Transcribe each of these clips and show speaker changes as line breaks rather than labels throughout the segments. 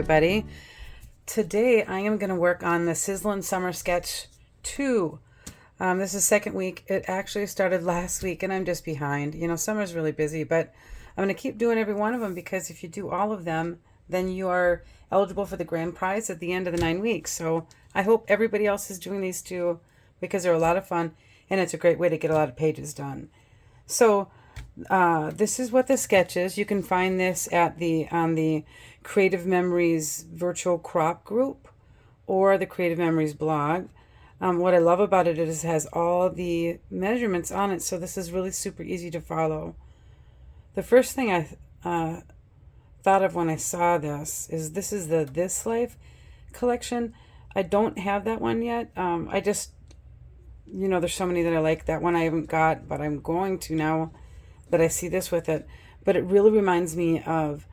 everybody. Today I am going to work on the Sizzlin Summer Sketch 2. This is second week. It actually started last week and I'm just behind. You know, summer's really busy, but I'm going to keep doing every one of them because if you do all of them, then you are eligible for the grand prize at the end of the 9 weeks. So I hope everybody else is doing these too because they're a lot of fun and it's a great way to get a lot of pages done. So this is what the sketch is. You can find this at on the Creative Memories virtual crop group or the Creative Memories blog. What I love about it is it has all the measurements on it, so this is really super easy to follow. The first thing I thought of when I saw this is the This Life collection. I don't have that one yet. I just, you know, there's so many that I like. That one I haven't got, but I'm going to now that I see this with it. But it really reminds me of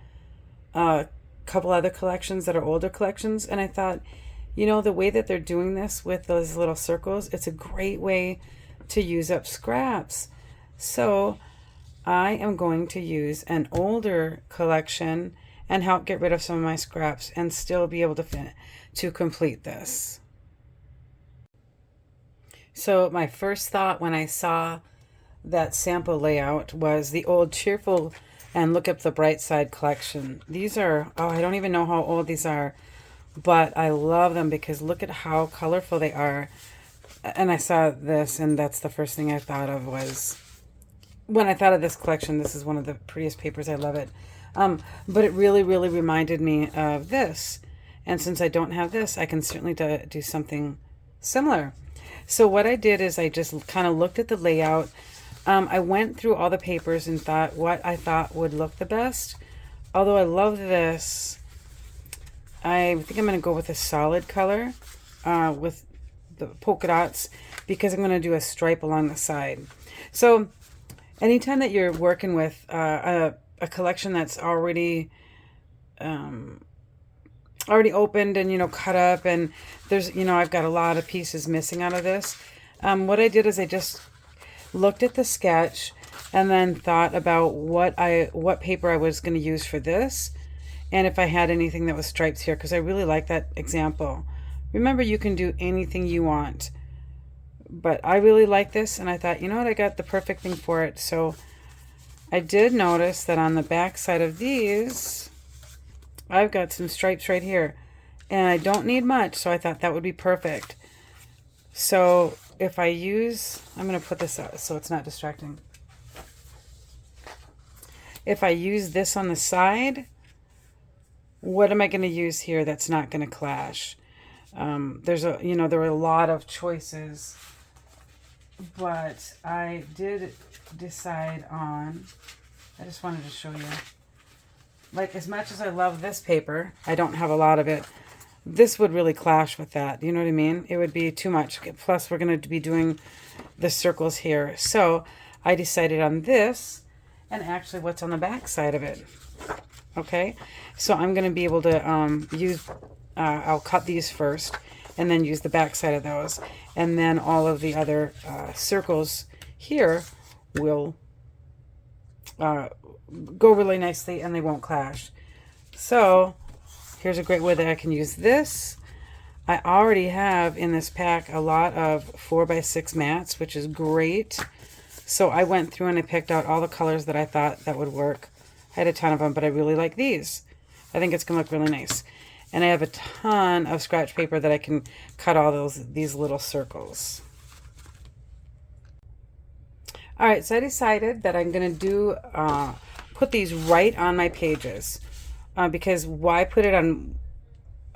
a couple other collections that are older collections. And I thought, you know, the way that they're doing this with those little circles, it's a great way to use up scraps. So I am going to use an older collection and help get rid of some of my scraps and still be able to complete this. So my first thought when I saw that sample layout was the old Cheerful and Look Up the Bright Side collection. These are, oh, I don't even know how old these are, but I love them because look at how colorful they are. And I saw this and that's the first thing I thought of was, when I thought of this collection, this is one of the prettiest papers. I love it. But it really, really reminded me of this. And since I don't have this, I can certainly do something similar. So what I did is I just kind of looked at the layout. I went through all the papers and thought what I thought would look the best. Although I love this, I think I'm going to go with a solid color with the polka dots because I'm going to do a stripe along the side. So anytime that you're working with a collection that's already opened and, you know, cut up, and there's, you know, I've got a lot of pieces missing out of this. What I did is I just looked at the sketch and then thought about what paper I was going to use for this and if I had anything that was stripes here, because I really like that example. Remember, you can do anything you want, but I really like this and I thought, you know what, I got the perfect thing for it. So I did notice that on the back side of these I've got some stripes right here and I don't need much, so I thought that would be perfect. So if I use, I'm going to put this out so it's not distracting. If I use this on the side, what am I going to use here that's not going to clash? There are a lot of choices, but I did decide on, I just wanted to show you, like, as much as I love this paper, I don't have a lot of it. This would really clash with that. You know what I mean? It would be too much. Plus, we're going to be doing the circles here. So I decided on this and actually what's on the back side of it. Okay? So I'm going to be able to I'll cut these first and then use the back side of those. And then all of the other circles here will go really nicely and they won't clash. So here's a great way that I can use this. I already have in this pack a lot of 4x6 mats, which is great. So I went through and I picked out all the colors that I thought that would work. I had a ton of them, but I really like these. I think it's going to look really nice. And I have a ton of scratch paper that I can cut all these little circles. All right, so I decided that I'm going to put these right on my pages. Because why put it on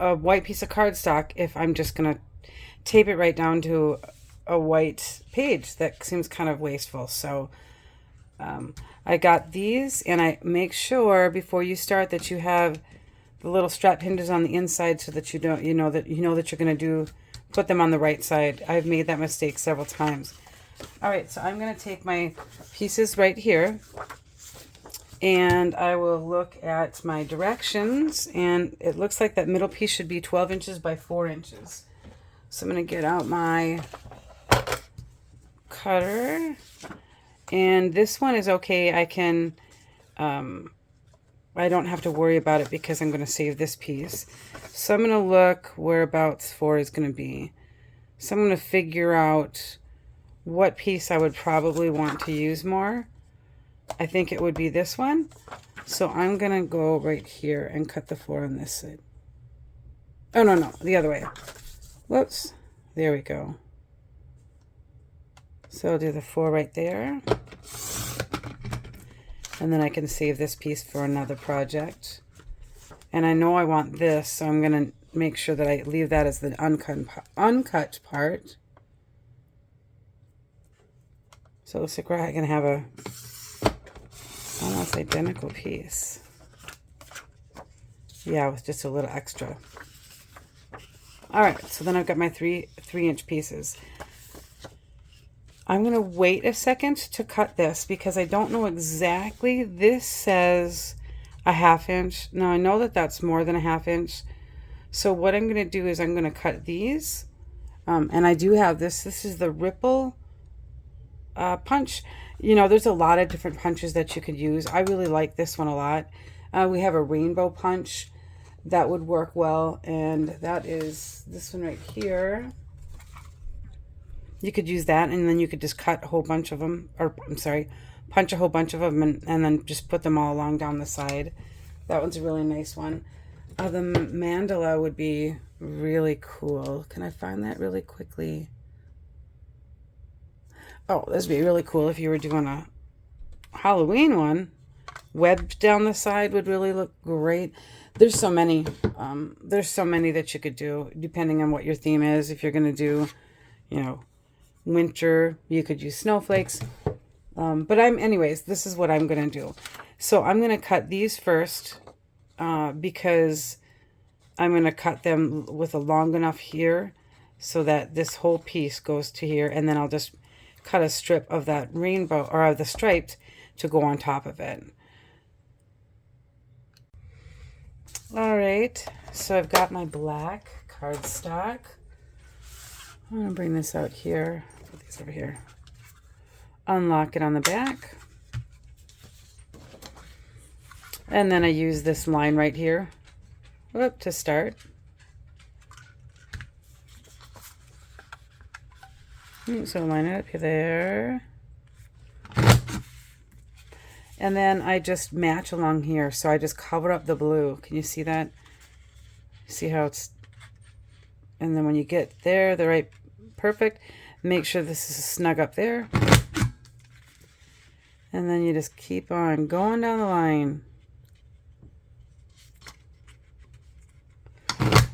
a white piece of cardstock if I'm just going to tape it right down to a white page? That seems kind of wasteful. So I got these, and I make sure before you start that you have the little strap hinges on the inside so that you know that you're going to put them on the right side. I've made that mistake several times. All right, so I'm going to take my pieces right here. And I will look at my directions, and it looks like that middle piece should be 12 inches by 4 inches. So I'm going to get out my cutter, and this one is okay. I can I don't have to worry about it because I'm going to save this piece. So I'm going to look whereabouts 4 is going to be. So I'm going to figure out what piece I would probably want to use more. I think it would be this one. So I'm going to go right here and cut the 4 on this side. Oh, no, the other way. Whoops. There we go. So I'll do the 4 right there. And then I can save this piece for another project. And I know I want this, so I'm going to make sure that I leave that as the uncut part. So it looks like we're going to have a almost identical piece. Yeah, with just a little extra. All right, so then I've got my 3-inch pieces. I'm going to wait a second to cut this because I don't know exactly. This says a 1/2 inch. Now I know that that's more than a 1/2 inch. So what I'm going to do is I'm going to cut these. And I do have this. This is the Ripple punch. You know, there's a lot of different punches that you could use. I really like this one a lot. We have a rainbow punch that would work well. And that is this one right here. You could use that, and then you could just cut a whole bunch of them, or I'm sorry, punch a whole bunch of them, and then just put them all along down the side. That one's a really nice one. The mandala would be really cool. Can I find that really quickly? Oh, this would be really cool if you were doing a Halloween one. Webbed down the side would really look great. There's so many. There's so many that you could do, depending on what your theme is. If you're going to do, you know, winter, you could use snowflakes. But anyways, this is what I'm going to do. So I'm going to cut these first because I'm going to cut them with a long enough here so that this whole piece goes to here. And then I'll just cut a strip of that rainbow or of the striped to go on top of it. All right, so I've got my black cardstock. I'm going to bring this out here. Put these over here. Unlock it on the back. And then I use this line right here to start. So line it up here there. And then I just match along here. So I just cover up the blue. Can you see that? See how it's... And then when you get there, the right... Perfect. Make sure this is snug up there. And then you just keep on going down the line.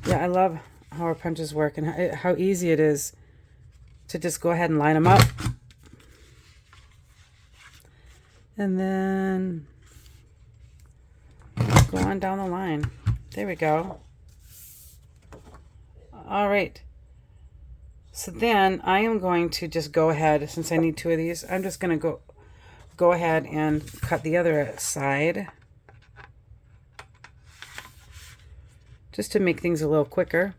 Yeah, I love how our punches work and how easy it is to just go ahead and line them up. And then go on down the line. There we go. All right. So then I am going to just go ahead, since I need 2 of these, I'm just going to go ahead and cut the other side. Just to make things a little quicker.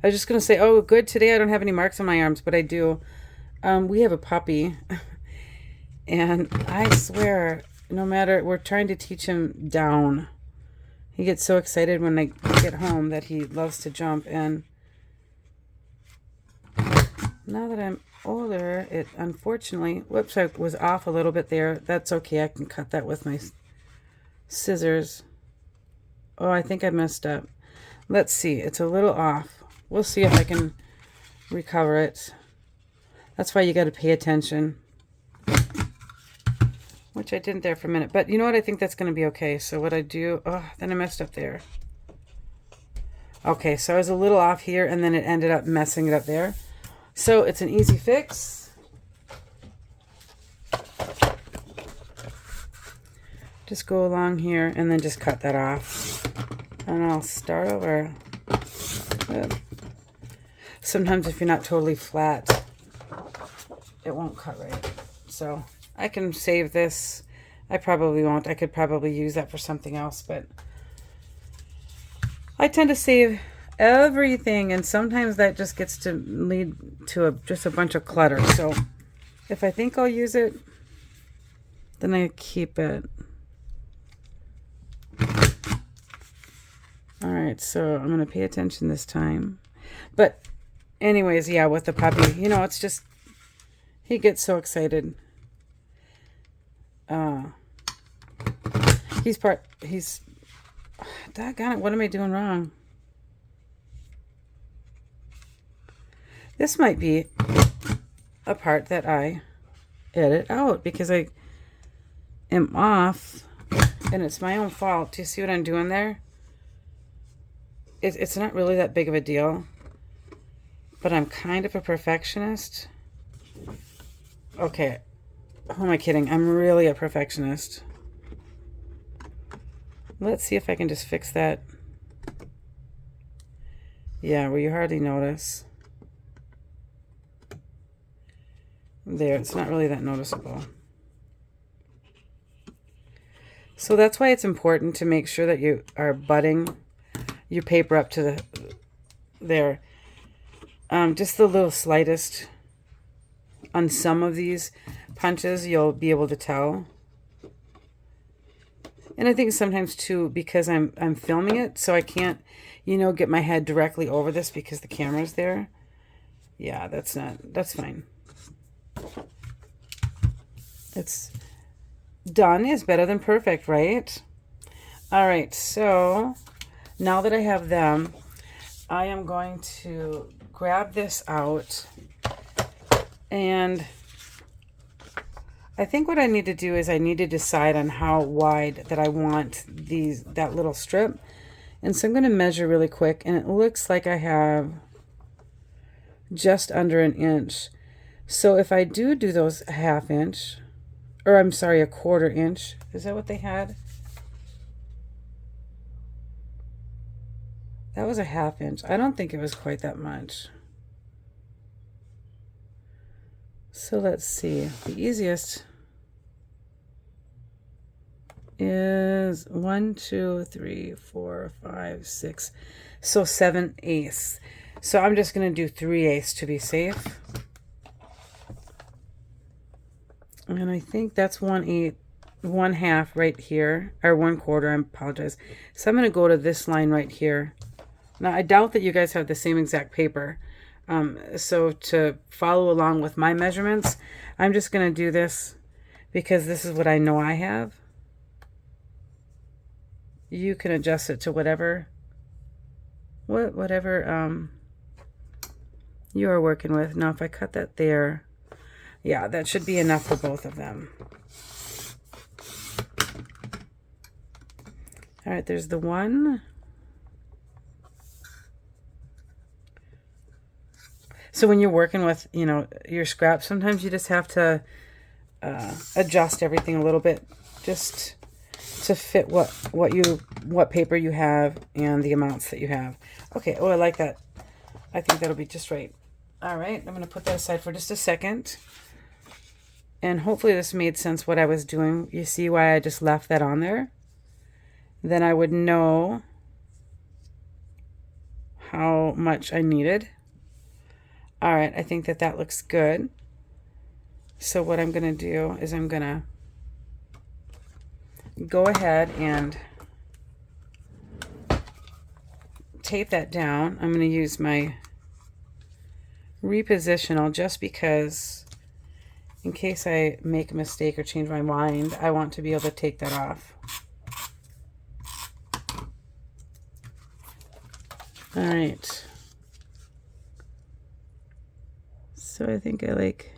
I was just going to say, oh, good, today I don't have any marks on my arms, but I do. We have a puppy, and I swear, no matter, we're trying to teach him down. He gets so excited when I get home that he loves to jump, and now that I'm older, it unfortunately, whoops, I was off a little bit there. That's okay, I can cut that with my scissors. Oh, I think I messed up. Let's see, it's a little off. We'll see if I can recover it. That's why you got to pay attention. Which I didn't there for a minute. But you know what? I think that's going to be okay. So what I do... Oh, then I messed up there. Okay, so I was a little off here, and then it ended up messing it up there. So it's an easy fix. Just go along here, and then just cut that off. And I'll start over. Sometimes if you're not totally flat, it won't cut right. So I can save this. I probably won't. I could probably use that for something else, but I tend to save everything, and sometimes that just gets to lead to just a bunch of clutter. So If I think I'll use it, then I keep it. All right, so I'm going to pay attention this time. But anyways, yeah, with the puppy, you know, it's just, he gets so excited. Doggone it, what am I doing wrong? This might be a part that I edit out because I am off and it's my own fault. Do you see what I'm doing there? It's not really that big of a deal, but I'm kind of a perfectionist. Okay, who am I kidding? I'm really a perfectionist. Let's see if I can just fix that. Yeah, where you hardly notice. There, it's not really that noticeable. So that's why it's important to make sure that you are butting your paper up to there. Just the little slightest on some of these punches, you'll be able to tell. And I think sometimes too, because I'm filming it, so I can't, you know, get my head directly over this because the camera's there. Yeah, that's fine. It's done is better than perfect, right? All right, so now that I have them, I am going to grab this out, and I think what I need to do is I need to decide on how wide that I want that little strip. And so I'm going to measure really quick, and it looks like I have just under an inch. So if I do those a half inch, or I'm sorry, a quarter inch, is that what they had? That was a half inch. I don't think it was quite that much. So let's see. The easiest is 1, 2, 3, 4, 5, 6. So 7/8. So I'm just going to do 3/8 to be safe. And I think that's 1/8, 1/2 right here, or 1/4. I apologize. So I'm going to go to this line right here. Now I doubt that you guys have the same exact paper. So to follow along with my measurements, I'm just going to do this because this is what I know I have. You can adjust it to whatever you are working with. Now if I cut that there, yeah, that should be enough for both of them. All right, there's the one. So when you're working with, you know, your scraps, sometimes you just have to adjust everything a little bit just to fit what paper you have and the amounts that you have. Okay, oh, I like that. I think that'll be just right. All right, I'm going to put that aside for just a second. And hopefully this made sense what I was doing. You see why I just left that on there? Then I would know how much I needed. All right, I think that looks good. So what I'm going to do is I'm going to go ahead and tape that down. I'm going to use my repositional just because in case I make a mistake or change my mind, I want to be able to take that off. All right. So I think I like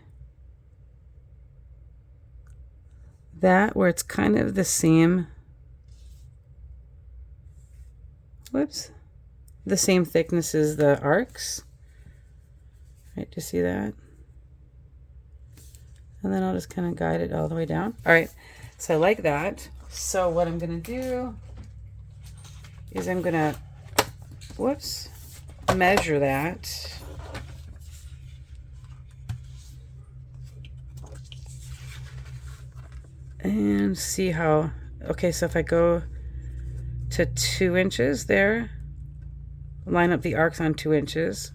that where it's kind of the same, the same thickness as the arcs. Right, do you see that? And then I'll just kind of guide it all the way down. All right, so I like that. So what I'm gonna do is I'm gonna, measure that. And see how, okay, so if I go to 2 inches there, line up the arcs on 2 inches,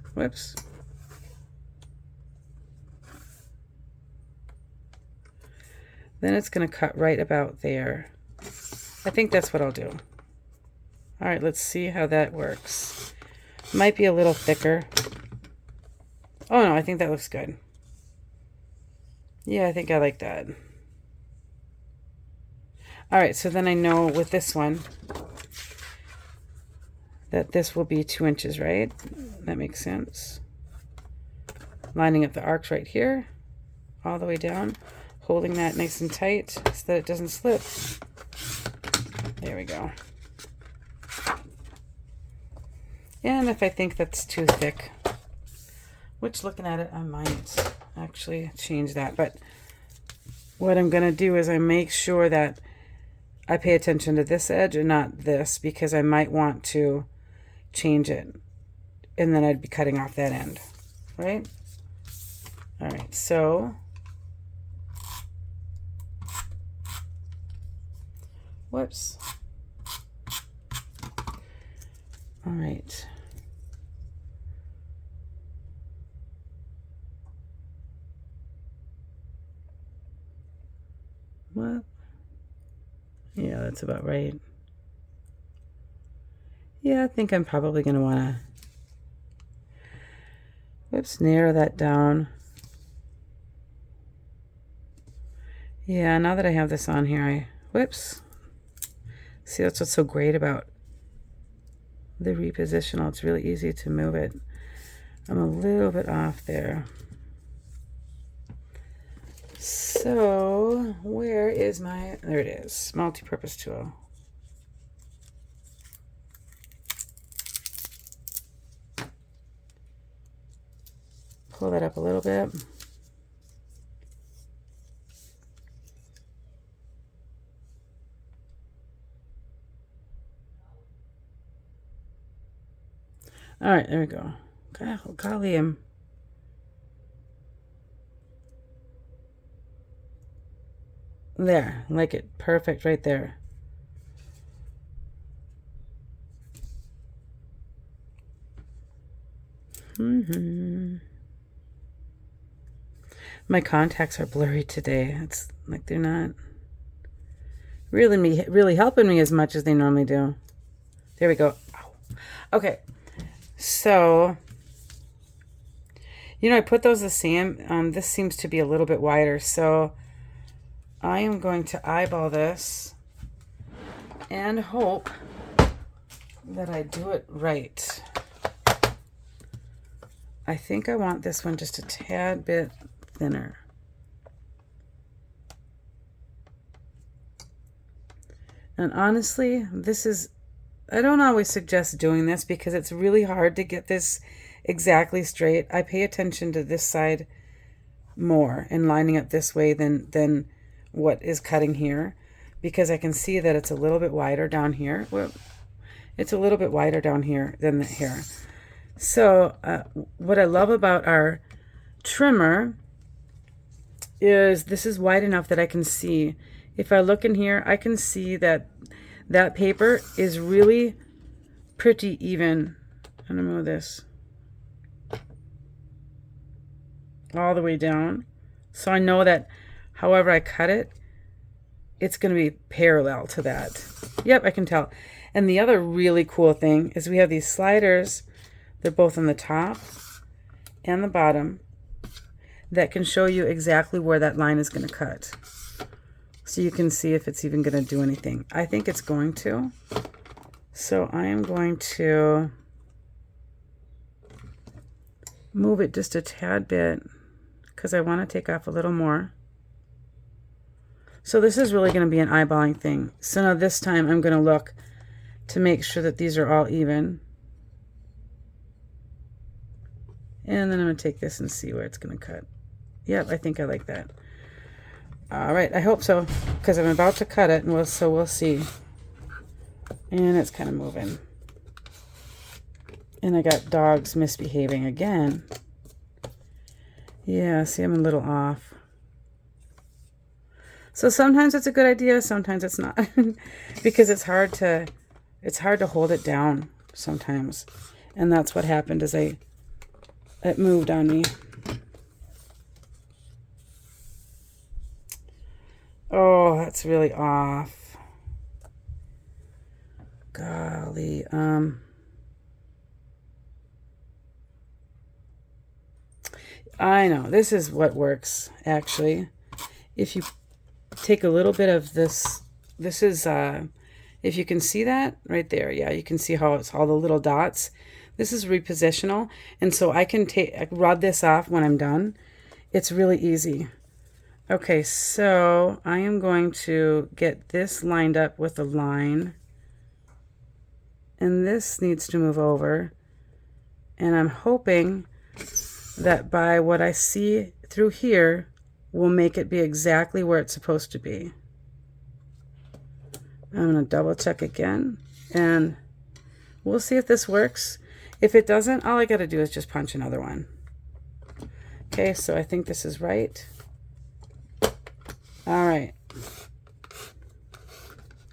Then it's going to cut right about there. I think that's what I'll do. All right, let's see how that works. Might be a little thicker. Oh no, I think that looks good. Yeah, I think I like that. All right, so then I know with this one that this will be 2 inches, right? That makes sense. Lining up the arcs right here, all the way down, holding that nice and tight so that it doesn't slip. There we go. And if I think that's too thick, which looking at it, I might actually change that. But what I'm going to do is I make sure that I pay attention to this edge and not this, because I might want to change it. And then I'd be cutting off that end, right? All right, so whoops. All right. What? Yeah, that's about right. Yeah, I think I'm probably going to want to, whoops, narrow that down. Yeah, now that I have this on here, whoops. See, that's what's so great about the repositional. It's really easy to move it. I'm a little bit off there. So, where is my, there it is, multi-purpose tool. Pull that up a little bit. All right, there we go. Golly, there, like it, perfect right there. My contacts are blurry today. It's like they're not really helping me as much as they normally do. There we go. Ow. Okay, so I put those the same. This seems to be a little bit wider, so I am going to eyeball this and hope that I do it right. I think I want this one just a tad bit thinner. And honestly, I don't always suggest doing this because it's really hard to get this exactly straight. I pay attention to this side more and lining up this way than what is cutting here, because I can see that it's a little bit wider down here. Well, it's a little bit wider down here than here. So what I love about our trimmer is this is wide enough that I can see. If I look in here, I can see that that paper is really pretty even. I'm gonna move this all the way down. So I know that however I cut it, it's gonna be parallel to that. Yep, I can tell. And the other really cool thing is we have these sliders. They're both on the top and the bottom that can show you exactly where that line is going to cut. So you can see if it's even going to do anything. I think it's going to. So I am going to move it just a tad bit because I want to take off a little more. So this is really going to be an eyeballing thing. So now this time I'm going to look to make sure that these are all even. And then I'm going to take this and see where it's going to cut. Yep, I think I like that. All right, I hope so, because I'm about to cut it, and we'll see. And it's kind of moving. And I got dogs misbehaving again. Yeah, see, I'm a little off. So sometimes it's a good idea, sometimes it's not. Because it's hard to hold it down sometimes. And that's what happened is it moved on me. Oh, that's really off. Golly. I know. This is what works, actually. If you take a little bit of this, this is, if you can see that right there. Yeah, you can see how it's all the little dots. This is repositional. And so I can rub this off when I'm done. It's really easy. Okay, so I am going to get this lined up with a line. And this needs to move over. And I'm hoping that by what I see through here will make it be exactly where it's supposed to be. I'm going to double check again, and we'll see if this works. If it doesn't, all I got to do is just punch another one. Okay, so I think this is right. All right.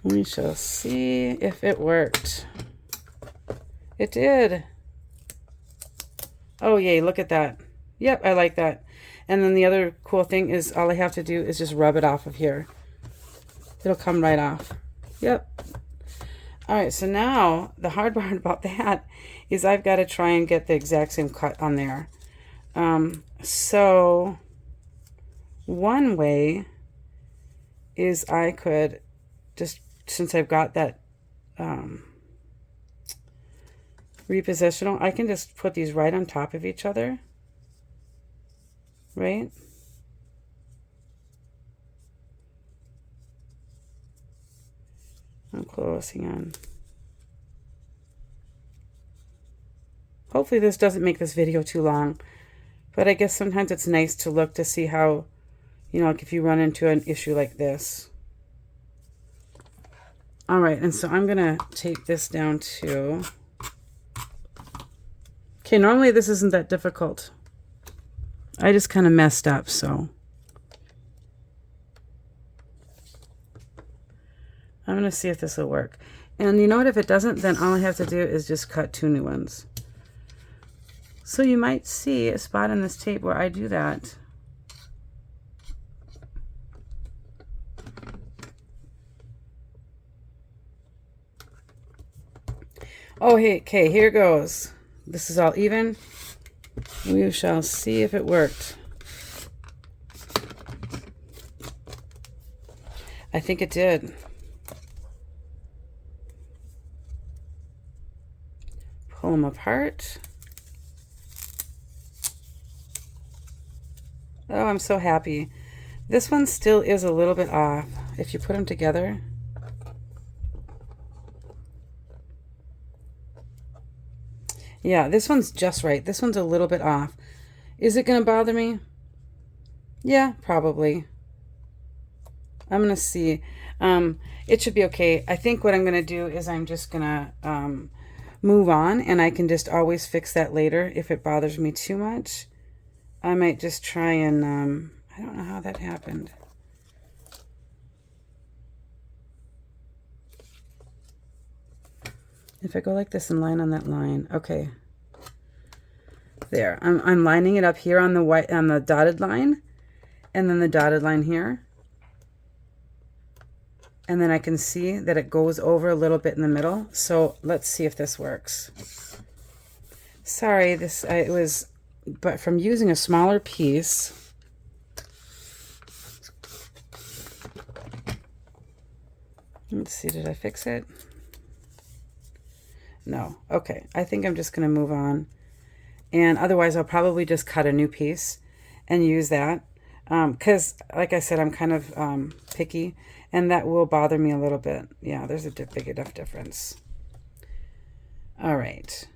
We shall see if it worked. It did. Oh, yay, look at that. Yep, I like that. And then the other cool thing is all I have to do is just rub it off of here. It'll come right off. Yep. All right, so now the hard part about that is I've got to try and get the exact same cut on there. So one way is I could just, since I've got that repositional, I can just put these right on top of each other, right? I'm closing on. Hopefully this doesn't make this video too long, but I guess sometimes it's nice to look to see how, you know, like if you run into an issue like this. All right, and so I'm gonna take this down to, okay, normally this isn't that difficult. I just kind of messed up, so. I'm going to see if this will work. And you know what? If it doesn't, then all I have to do is just cut 2 new ones. So you might see a spot on this tape where I do that. Oh, hey, okay, here goes. This is all even. We shall see if it worked. I think it did. Pull them apart. Oh, I'm so happy. This one still is a little bit off. If you put them together. Yeah, this one's just right. This one's a little bit off. Is it going to bother me? Yeah, probably. I'm going to see. It should be okay. I think what I'm going to do is I'm just going to move on, and I can just always fix that later if it bothers me too much. I might just try and, I don't know how that happened. If I go like this and line on that line, okay. There, I'm lining it up here on the white, on the dotted line, and then the dotted line here. And then I can see that it goes over a little bit in the middle. So let's see if this works. Sorry, it was, but from using a smaller piece. Let's see, did I fix it? No. Okay, I think I'm just going to move on. And otherwise, I'll probably just cut a new piece and use that. Because, like I said, I'm kind of picky, and that will bother me a little bit. Yeah, there's a big enough difference. All right.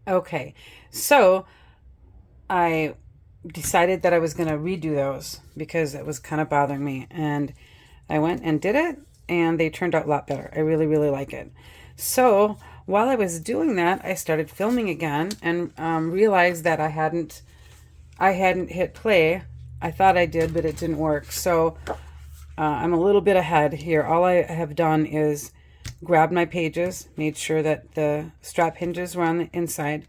Okay, so I decided that I was going to redo those because it was kind of bothering me. And I went and did it, and they turned out a lot better. I really, really like it. So while I was doing that, I started filming again and realized that I hadn't hit play. I thought I did, but it didn't work. So I'm a little bit ahead here. All I have done is grabbed my pages, made sure that the strap hinges were on the inside,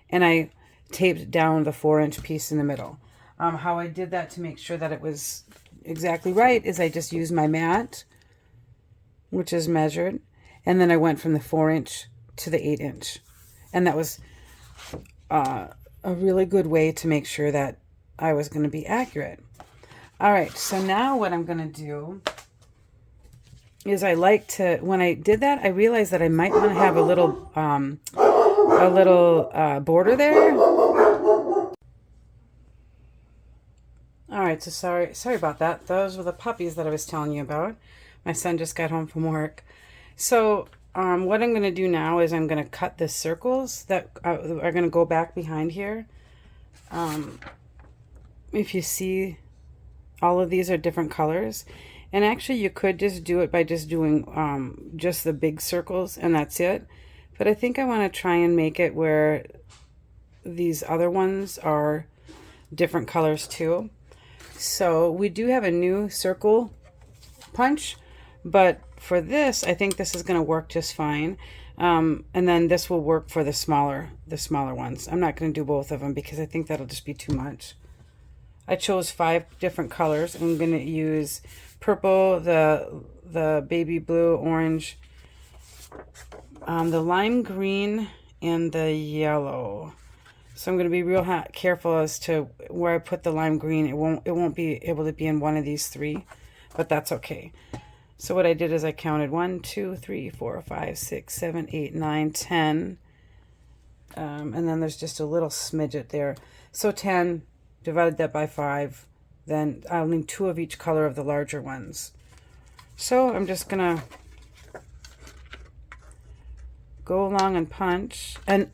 and I taped down the 4-inch piece in the middle. How I did that to make sure that it was exactly right is I just used my mat, which is measured, and then I went from the 4-inch to the 8-inch. And that was a really good way to make sure that I was going to be accurate. All right, so now what I'm going to do is I like to, when I did that, I realized that I might want to have a little border there. All right, so sorry about that. Those were the puppies that I was telling you about. My son just got home from work. So what I'm going to do now is I'm going to cut the circles that are going to go back behind here. If you see, all of these are different colors. And actually, you could just do it by just doing just the big circles, and that's it. But I think I want to try and make it where these other ones are different colors too. So we do have a new circle punch, but for this, I think this is going to work just fine. And then this will work for the smaller ones. I'm not going to do both of them because I think that'll just be too much. I chose 5 different colors. I'm going to use purple, the baby blue, orange, the lime green, and the yellow. So I'm going to be real careful as to where I put the lime green. It won't be able to be in one of these 3, but that's okay. So what I did is I counted 1, 2, 3, 4, 5, 6, 7, 8, 9, 10. And then there's just a little smidget there. So 10, divided that by 5. Then I'll need 2 of each color of the larger ones. So I'm just going to go along and punch. And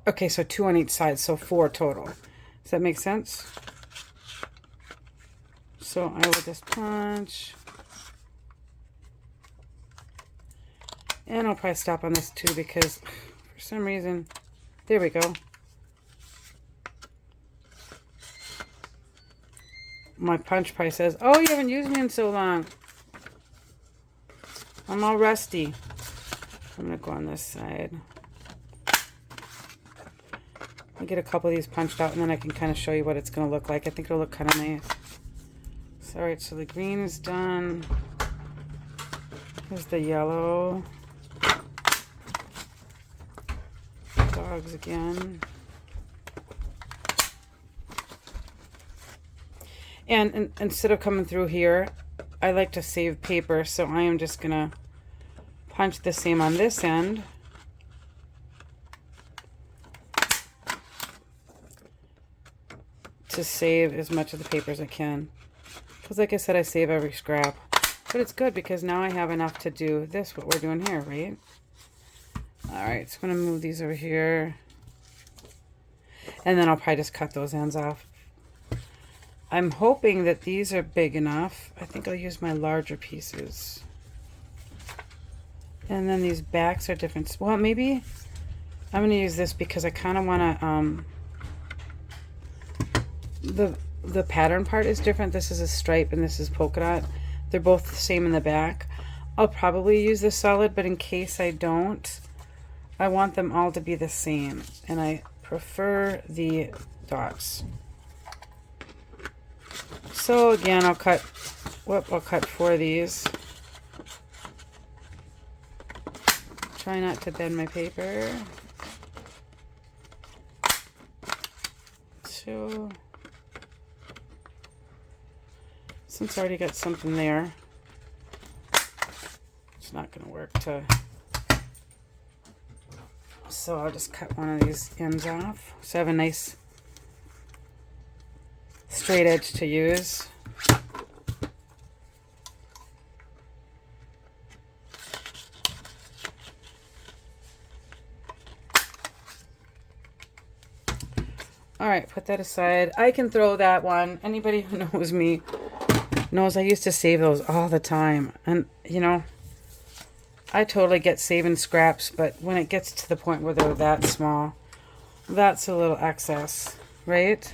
okay, so 2 on each side, so 4 total. Does that make sense? So I will just punch. And I'll probably stop on this too because for some reason, there we go. My punch probably says, oh, you haven't used me in so long. I'm all rusty. I'm going to go on this side. I'll get a couple of these punched out and then I can kind of show you what it's going to look like. I think it'll look kind of nice. So, all right, so the green is done. Here's the yellow. Dogs again. And instead of coming through here, I like to save paper, so I am just going to punch the same on this end. To save as much of the paper as I can. Because like I said, I save every scrap. But it's good because now I have enough to do this, what we're doing here, right? Alright, so I'm going to move these over here. And then I'll probably just cut those ends off. I'm hoping that these are big enough. I think I'll use my larger pieces. And then these backs are different. Well, maybe I'm going to use this because I kind of want to... The pattern part is different. This is a stripe and this is polka dot. They're both the same in the back. I'll probably use this solid, but in case I don't, I want them all to be the same. And I prefer the dots. So again, I'll cut 4 of these. Try not to bend my paper. 2. Since I already got something there, it's not going to work to... So I'll just cut one of these ends off. So I have a nice straight edge to use. All right, put that aside. I can throw that one. Anybody who knows me knows I used to save those all the time. And, you know, I totally get saving scraps, but when it gets to the point where they're that small, that's a little excess, right?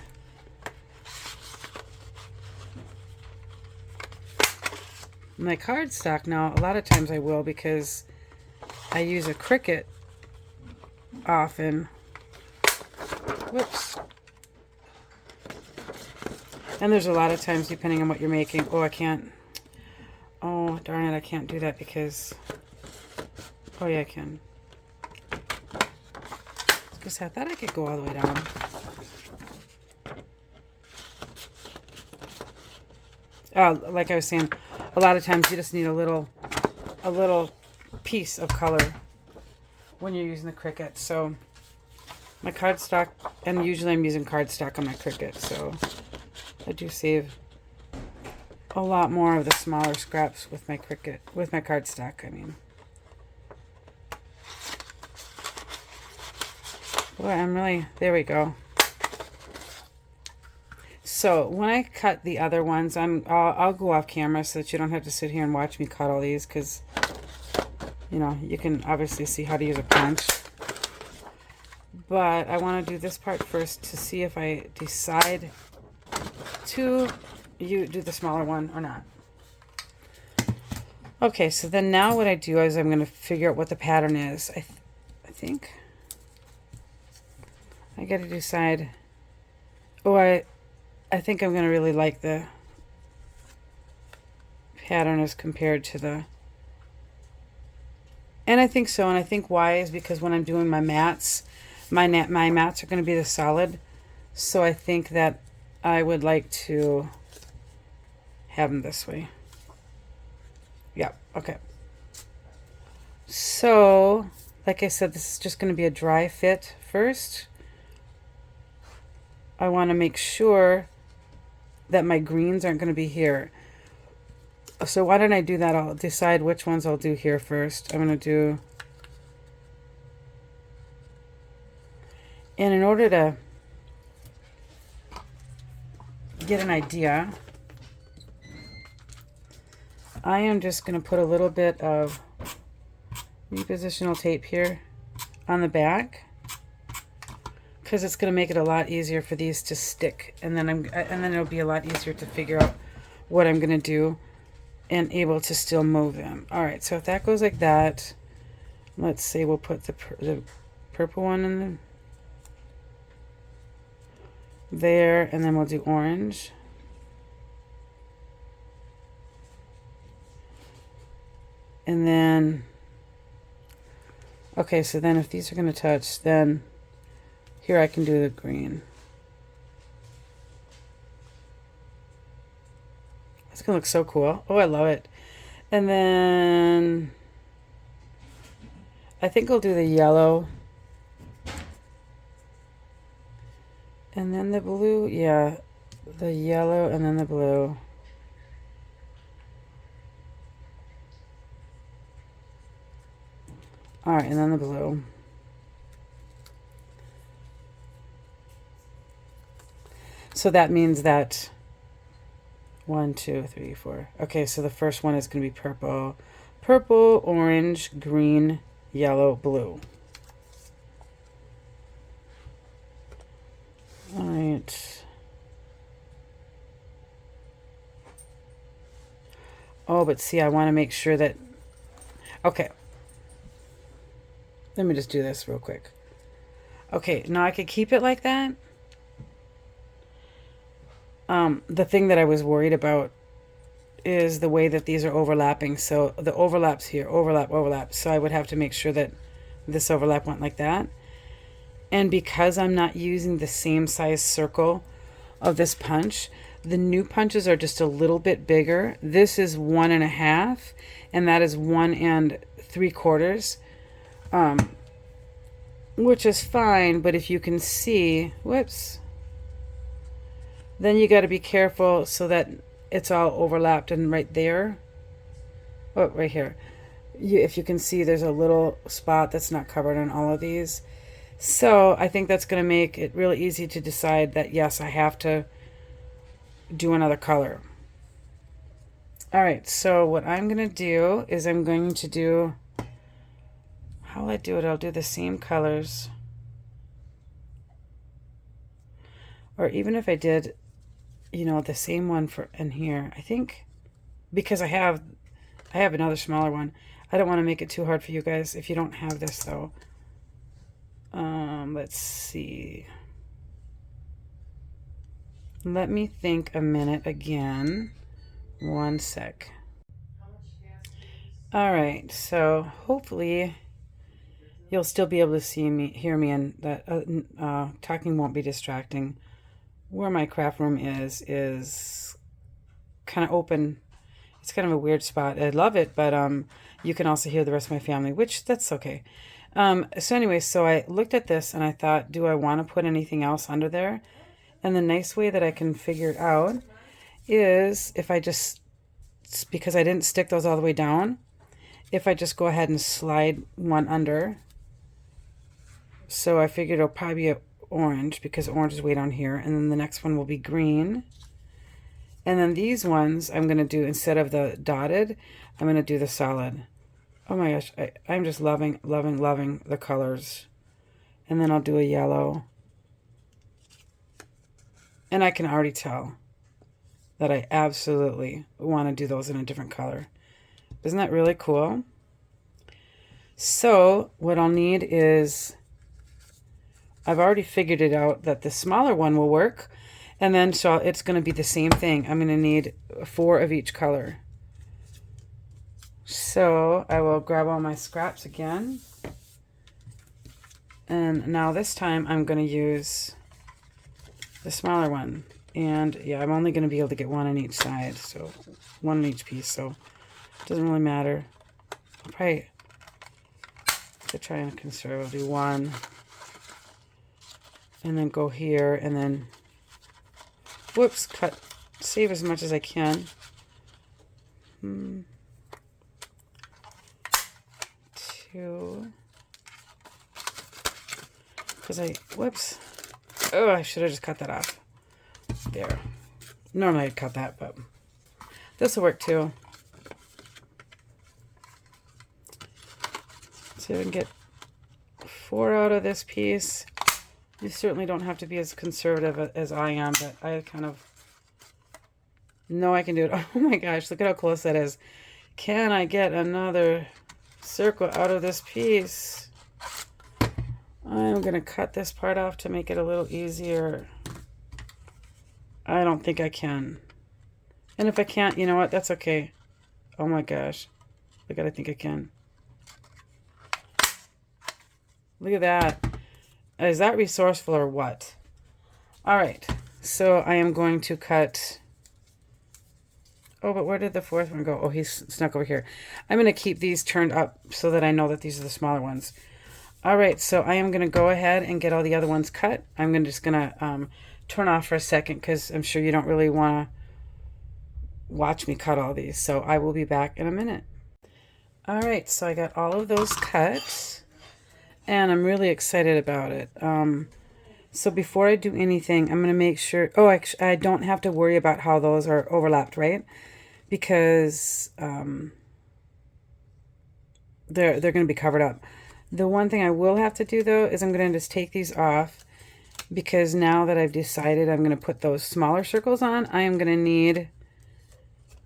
My cardstock now, a lot of times I will because I use a Cricut often. Whoops. And there's a lot of times, depending on what you're making. Oh, I can't. Oh, darn it, I can't do that because... Oh, yeah, I can. Because I thought I could go all the way down. Like I was saying, a lot of times you just need a little piece of color when you're using the Cricut. So my cardstock, and usually I'm using cardstock on my Cricut, so I do save a lot more of the smaller scraps with my Cricut, with my cardstock, I mean. Boy, I'm really, there we go. So when I cut the other ones, I'll go off camera so that you don't have to sit here and watch me cut all these, because, you know, you can obviously see how to use a punch. But I want to do this part first to see if I decide to do the smaller one or not. Okay, so then now what I do is I'm going to figure out what the pattern is. I think I got to decide. Oh, I think I'm going to really like the pattern as compared to the... And I think so, and I think why is because when I'm doing my mats, my mats are going to be the solid. So I think that I would like to have them this way. Yeah, okay. So, like I said, this is just going to be a dry fit first. I want to make sure that my greens aren't going to be here. So why don't I do that? I'll decide which ones I'll do here first. I'm going to do... And in order to get an idea, I am just going to put a little bit of repositional tape here on the back, because it's going to make it a lot easier for these to stick, and then it'll be a lot easier to figure out what I'm going to do and able to still move them. All right, so if that goes like that, let's say we'll put the purple one in there, and then we'll do orange. And then, okay, so then if these are going to touch, then here I can do the green. It's going to look so cool. Oh, I love it. And then I think I'll do the yellow. And then the blue. Yeah, the yellow and then the blue. All right, and then the blue. So that means that 1, 2, 3, 4. Okay, so the first one is going to be purple. Purple, orange, green, yellow, blue. All right. Oh, but see, I want to make sure that... Okay. Let me just do this real quick. Okay, now I could keep it like that. The thing that I was worried about is the way that these are overlapping. So the overlaps here, overlap. So I would have to make sure that this overlap went like that. And because I'm not using the same size circle of this punch, the new punches are just a little bit bigger. This is 1.5, and that is 1 3/4, which is fine. But if you can see, whoops, then you got to be careful so that it's all overlapped. And right there, oh, right here, if you can see, there's a little spot that's not covered on all of these. So I think that's going to make it really easy to decide that, yes, I have to do another color. All right, so what I'm going to do is I'm going to do, how will I do it? I'll do the same colors. Or even if I did, you know, the same one for in here, I think, because I have another smaller one. I don't want to make it too hard for you guys if you don't have this, though. Let's see. Let me think a minute again. One sec. All right, so hopefully you'll still be able to hear me, and that talking won't be distracting. Where my craft room is kind of open. It's kind of a weird spot. I love it, but you can also hear the rest of my family, which that's okay. So anyway, so I looked at this and I thought, do I want to put anything else under there? And the nice way that I can figure it out is if I just, because I didn't stick those all the way down, if I just go ahead and slide one under. So I figured it'll probably be orange because orange is way down here. And then the next one will be green. And then these ones I'm going to do, instead of the dotted, I'm going to do the solid. Oh my gosh, I'm just loving, loving, loving the colors. And then I'll do a yellow. And I can already tell that I absolutely want to do those in a different color. Isn't that really cool? So what I'll need is, I've already figured it out that the smaller one will work. And then so it's going to be the same thing. I'm going to need 4 of each color. So I will grab all my scraps again. And now this time I'm going to use the smaller one. And yeah, I'm only going to be able to get one on each side. So one on each piece. So it doesn't really matter. I'll probably to try and conserve. I'll do one. And then go here and then, whoops, cut, save as much as I can. Two. Because whoops. Oh, I should have just cut that off. There. Normally I'd cut that, but this will work too. So I can get 4 out of this piece. You certainly don't have to be as conservative as I am, but I kind of know I can do it. Oh my gosh, look at how close that is. Can I get another circle out of this piece? I'm going to cut this part off to make it a little easier. I don't think I can. And if I can't, you know what? That's okay. Oh my gosh. Look at, I think I can. Look at that. Is that resourceful or what? All right. So I am going to cut. Oh, but where did the 4th one go? Oh, he's snuck over here. I'm going to keep these turned up so that I know that these are the smaller ones. All right. So I am going to go ahead and get all the other ones cut. I'm just going to turn off for a second because I'm sure you don't really want to watch me cut all these. So I will be back in a minute. All right. So I got all of those cut. And I'm really excited about it. So before I do anything, I'm going to make sure... Oh, I don't have to worry about how those are overlapped, right? Because they're going to be covered up. The one thing I will have to do, though, is I'm going to just take these off. Because now that I've decided I'm going to put those smaller circles on, I am going to need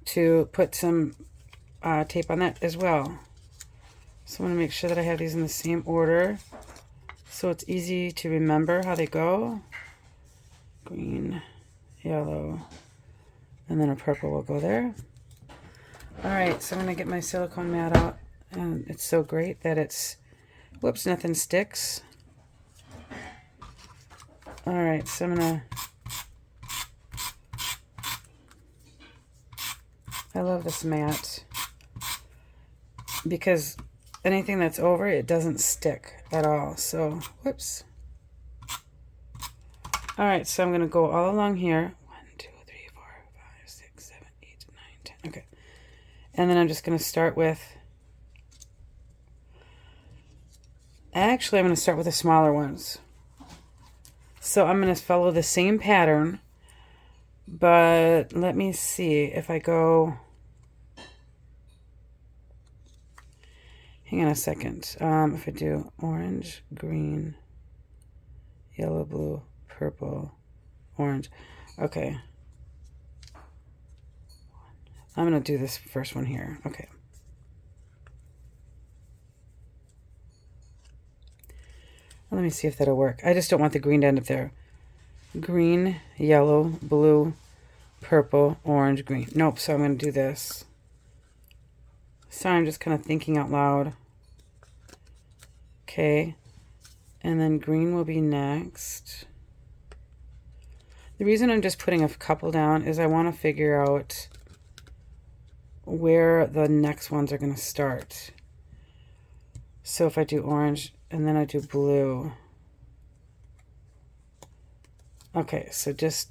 to put some tape on that as well. So I'm going to make sure that I have these in the same order so it's easy to remember how they go. Green, yellow, and then a purple will go there. All right, so I'm going to get my silicone mat out. And it's so great that it's, whoops, nothing sticks. All right, so I'm going to, I love this mat because anything that's over it doesn't stick at all. So, whoops. All right, so I'm going to go all along here. 1, 2, 3, 4, 5, 6, 7, 8, 9, 10. Okay. And then I'm just going to start with, actually, I'm going to start with the smaller ones. So I'm going to follow the same pattern, but let me see if I go... Hang on a second. If I do orange, green, yellow, blue, purple, orange. Okay. I'm going to do this first one here. Okay. Let me see if that'll work. I just don't want the green to end up there. green, yellow, blue, purple, orange, green. Nope, so I'm going to do this. Sorry, I'm just kind of thinking out loud. Okay, and then green will be next. The reason I'm just putting a couple down is I want to figure out where the next ones are going to start. So if I do orange and then I do blue. Okay, so just,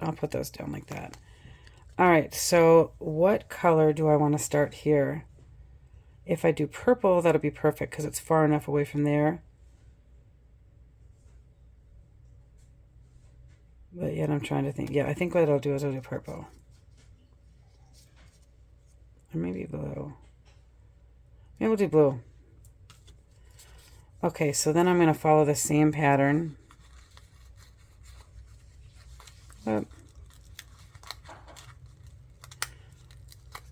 I'll put those down like that. All right, so what color do I want to start here? If I do purple, that'll be perfect because it's far enough away from there. But yet I'm trying to think. Yeah, I think what I'll do is I'll do purple. Or maybe blue. Maybe we'll do blue. Okay, so then I'm going to follow the same pattern.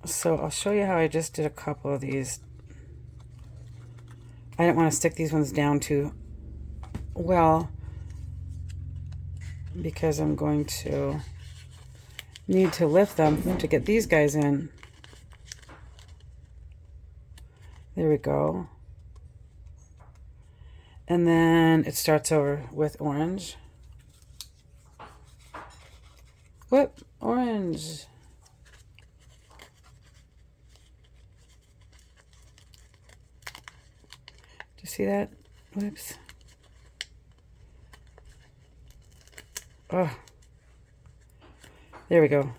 So I'll show you how I just did a couple of these. I didn't want to stick these ones down too well because I'm going to need to lift them to get these guys in. There we go. And then it starts over with orange. Whoop, orange. Do you see that? Whoops. Oh. There we go.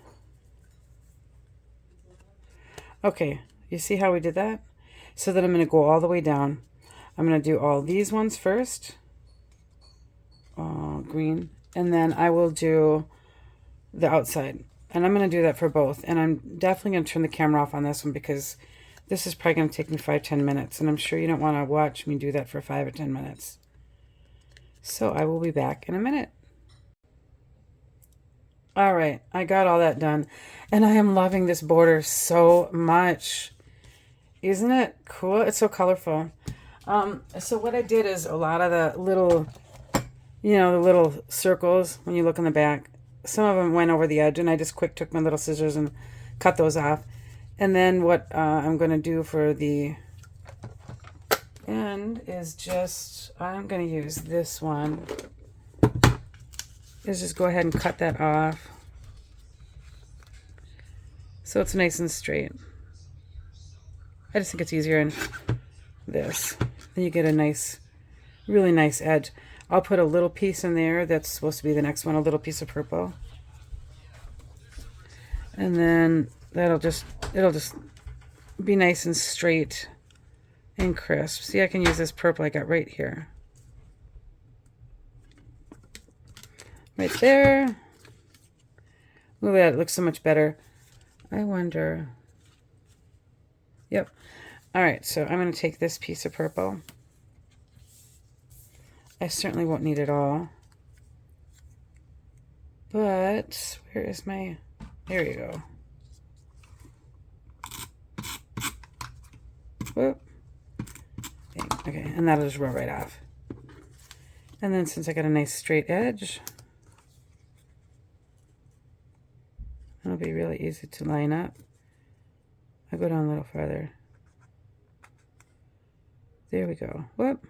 Okay, you see how we did that? So then I'm going to go all the way down. I'm going to do all these ones first. Green. And then I will do the outside. And I'm going to do that for both. And I'm definitely going to turn the camera off on this one because this is probably going to take me 5-10 minutes. And I'm sure you don't want to watch me do that for 5 or 10 minutes. So I will be back in a minute. All right, I got all that done. And I am loving this border so much. Isn't it cool? It's so colorful. So what I did is a lot of the little, the little circles when you look in the back, some of them went over the edge and I just quick took my little scissors and cut those off. And then what I'm going to do for the end is just, I'm going to use this one. Is just go ahead and cut that off. So it's nice and straight. I just think it's easier in this. Then you get a nice, really nice edge. I'll put a little piece in there that's supposed to be the next one, a little piece of purple. And then it'll just be nice and straight and crisp. See, I can use this purple I got right here. Right there. Look at that, it looks so much better. I wonder. Yep. All right, so I'm going to take this piece of purple. I certainly won't need it all. But where is my... There you go. Whoop. Okay, and that'll just roll right off. And then since I got a nice straight edge, it'll be really easy to line up. I'll go down a little farther. There we go. Whoop.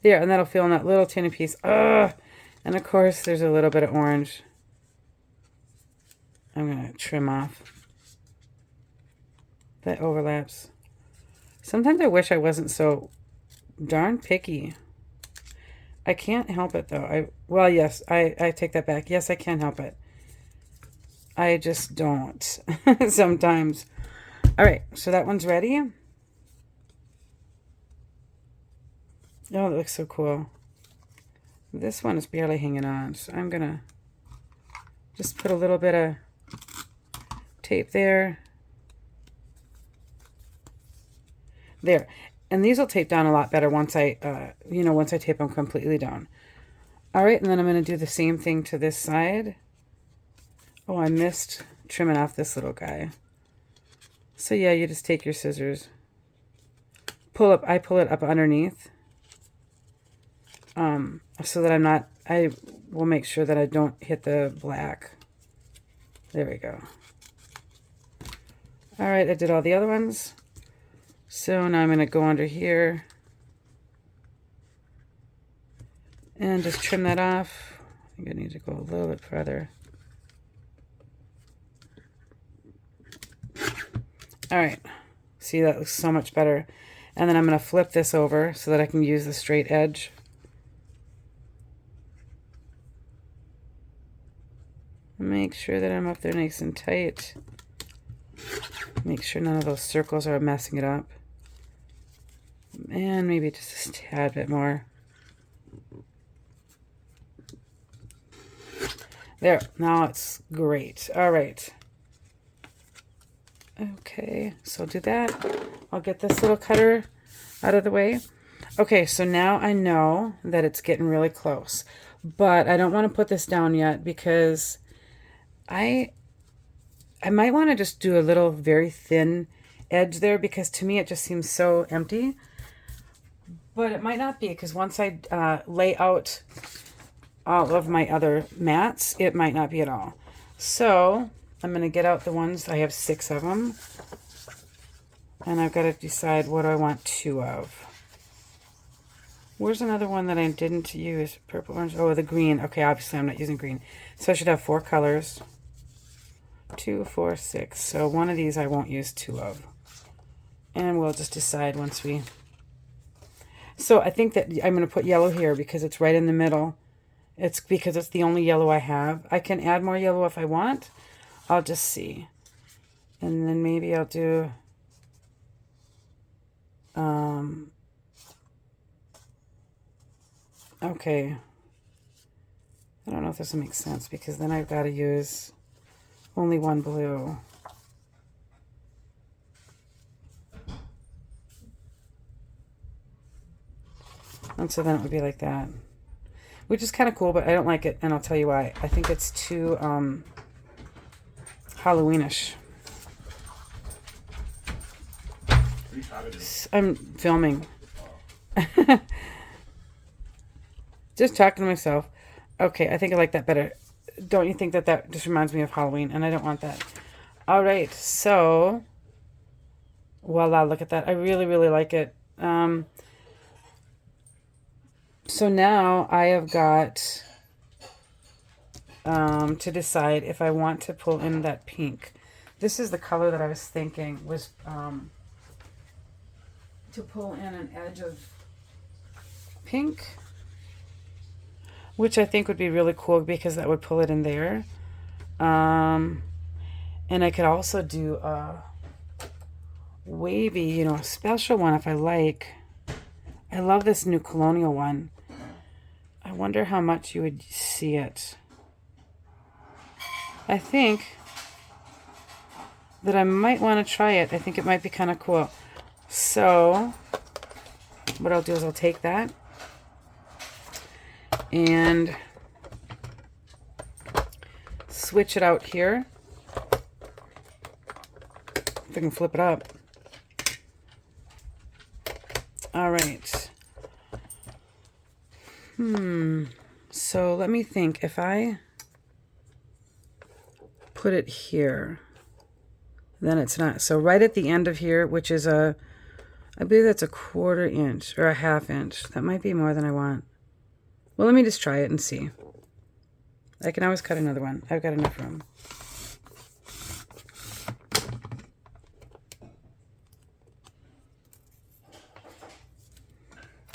There, and that'll fill in that little tiny piece. Ugh! And of course, there's a little bit of orange. I'm going to trim off. That overlaps. Sometimes I wish I wasn't so darn picky. I can't help it, though. Well, yes, I take that back. Yes, I can help it. I just don't sometimes. All right, so that one's ready. Oh, it looks so cool. This one is barely hanging on, so I'm going to just put a little bit of tape there. There. And these will tape down a lot better once I, once I tape them completely down. All right, and then I'm going to do the same thing to this side. Oh, I missed trimming off this little guy. So yeah, you just take your scissors. I pull it up underneath. so that I will make sure that I don't hit the black. There we go. All right, I did all the other ones. So now I'm going to go under here and just trim that off. I think I need to go a little bit further. All right, see, that looks so much better. And then I'm going to flip this over so that I can use the straight edge. Make sure that I'm up there nice and tight. Make sure none of those circles are messing it up. And maybe just a tad bit more. There, now it's great. All right. Okay, so I'll do that. I'll get this little cutter out of the way. Okay, so now I know that it's getting really close. But I don't want to put this down yet because I might want to just do a little very thin edge there because to me it just seems so empty. But it might not be because once I lay out all of my other mats, it might not be at all. So I'm going to get out the ones. I have 6 of them. And I've got to decide what I want 2 of. Where's another one that I didn't use? Purple, orange. Oh, the green. Okay, obviously I'm not using green. So I should have 4 colors. 2, 4, 6. So one of these I won't use 2 of. And we'll just decide once we... So I think that I'm going to put yellow here because it's right in the middle. It's because it's the only yellow I have. I can add more yellow if I want. I'll just see. And then maybe I'll do... okay. I don't know if this will make sense because then I've got to use only one blue. And so then it would be like that. Which is kind of cool, but I don't like it, and I'll tell you why. I think it's too Halloweenish. I'm filming. Just talking to myself. Okay, I think I like that better. Don't you think that that just reminds me of Halloween? And I don't want that. All right, so voila, look at that. I really, really like it. So now I have got to decide if I want to pull in that pink. This is the color that I was thinking was to pull in an edge of pink, which I think would be really cool because that would pull it in there. And I could also do a wavy, you know, a special one if I like. I love this new colonial one. I wonder how much you would see it. I think that I might want to try it. I think it might be kind of cool. So what I'll do is I'll take that and switch it out here. If I can flip it up. All right. So let me think. If I put it here, then it's not. So right at the end of here, which is I believe that's a 1/4 inch or a 1/2 inch. That might be more than I want. Well, let me just try it and see. I can always cut another one. I've got enough room.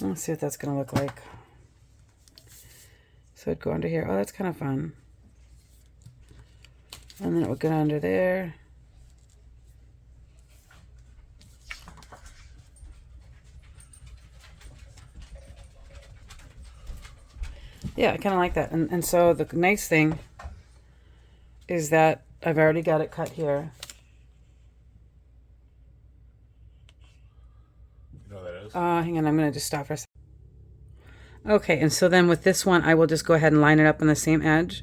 Let's see what that's going to look like. So it'd go under here. Oh, that's kind of fun. And then it would go under there. Yeah, I kind of like that. And so the nice thing is that I've already got it cut here.
You know what that is?
Hang on, I'm going to just stop for a second. Okay, and so then with this one, I will just go ahead and line it up on the same edge.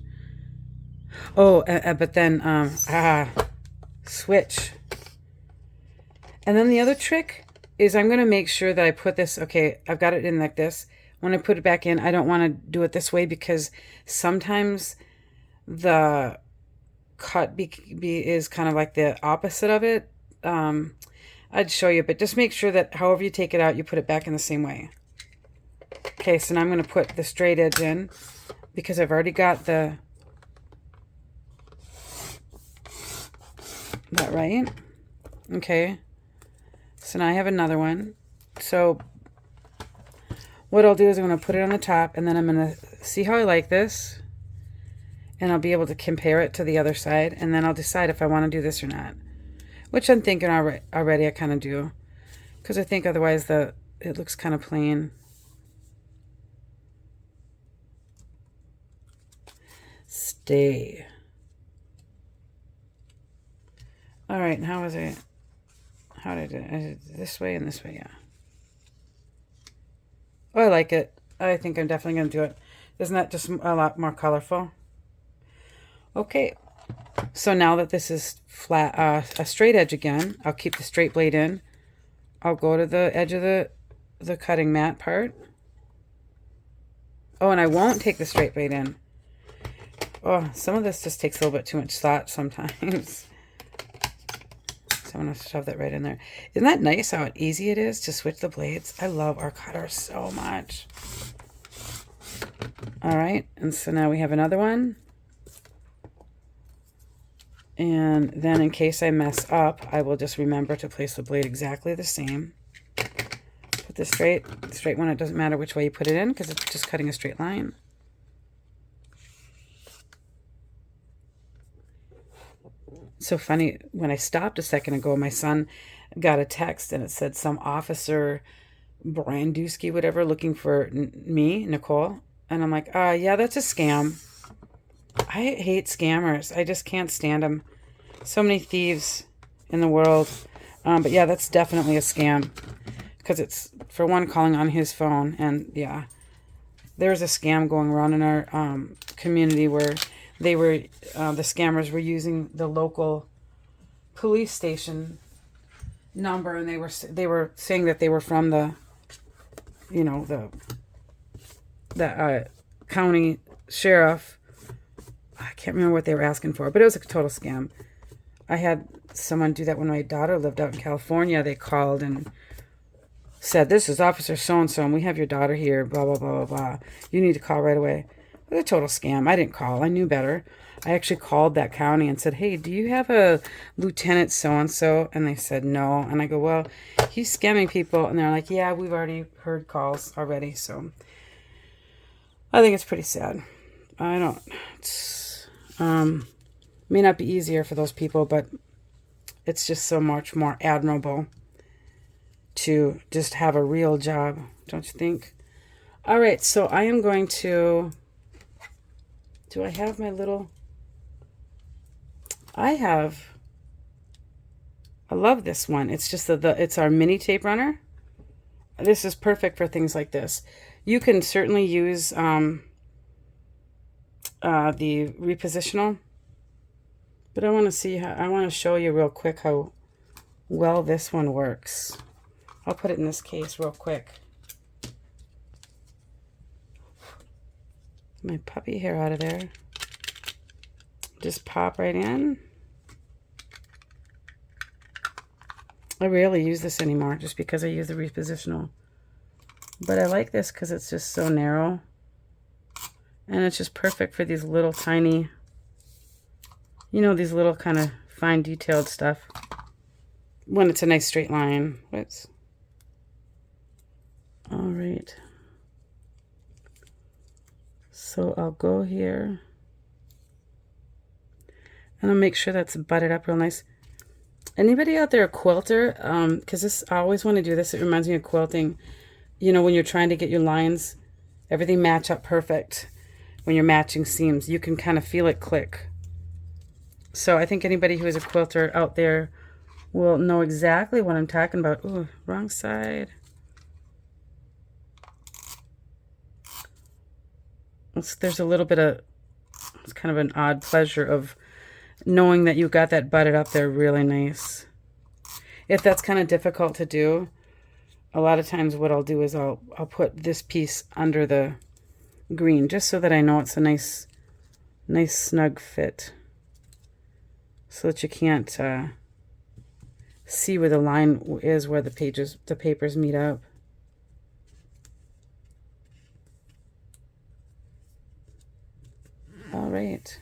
Oh, but then, switch. And then the other trick is I'm going to make sure that I put this, okay, I've got it in like this. when I put it back in, I don't want to do it this way because sometimes the cut is kind of like the opposite of it. I'd show you, but just make sure that however you take it out, you put it back in the same way. Okay, so now I'm going to put the straight edge in because I've already got that right. Okay, so now I have another one. So what I'll do is I'm going to put it on the top, and then I'm going to see how I like this, and I'll be able to compare it to the other side, and then I'll decide if I want to do this or not, which I'm thinking already I kind of do, because I think otherwise it looks kind of plain. Stay. All right, and how did I do it? I did it this way and this way, yeah. Oh, I like it. I think I'm definitely going to do it. Isn't that just a lot more colorful? Okay, so now that this is flat, a straight edge again, I'll keep the straight blade in. I'll go to the edge of the cutting mat part. Oh, and I won't take the straight blade in. Oh, some of this just takes a little bit too much thought sometimes. So I'm going to shove that right in there. Isn't that nice how easy it is to switch the blades? I love our cutter so much. All right, and so now we have another one. And then in case I mess up, I will just remember to place the blade exactly the same. Put the straight one, it doesn't matter which way you put it in because it's just cutting a straight line. So funny, when I stopped a second ago, my son got a text and it said some officer Branduski, whatever, looking for me, Nicole. And I'm like, yeah, that's a scam. I hate scammers. I just can't stand them. So many thieves in the world. But yeah, that's definitely a scam. Because it's, for one, calling on his phone. And yeah, there's a scam going around in our community where they were, the scammers were using the local police station number. And they were saying that they were from the, you know, the county sheriff. I can't remember what they were asking for, but it was a total scam. I had someone do that when my daughter lived out in California. They called and said, "This is Officer so-and-so, and we have your daughter here, blah, blah, blah, blah, blah. You need to call right away." It was a total scam. I didn't call. I knew better. I actually called that county and said, "Hey, do you have a Lieutenant so-and-so?" And they said, "No." And I go, "Well, he's scamming people." And they're like, "Yeah, we've already heard calls already." So I think it's pretty sad. May not be easier for those people, but it's just so much more admirable to just have a real job, don't you think? All right, so I am going to, do I have my little, I love this one. It's just it's our mini tape runner. This is perfect for things like this. You can certainly use the repositional, but I want to show you real quick how well this one works. I'll put it in this case real quick. My puppy hair out of there. Just pop right in. I rarely use this anymore just because I use the repositional. But I like this because it's just so narrow. And it's just perfect for these little tiny, you know, these little kind of fine detailed stuff. When it's a nice straight line. Whoops. All right. So I'll go here. And I'll make sure that's butted up real nice. Anybody out there a quilter? Because I always want to do this. It reminds me of quilting. You know, when you're trying to get your lines, everything match up perfect. When you're matching seams, you can kind of feel it click. So I think anybody who is a quilter out there will know exactly what I'm talking about. Ooh, wrong side. There's a little bit of, it's kind of an odd pleasure of knowing that you got that butted up there really nice. If that's kind of difficult to do, a lot of times what I'll do is I'll put this piece under the green just so that I know it's a nice snug fit, so that you can't see where the line is where the papers meet up. All right.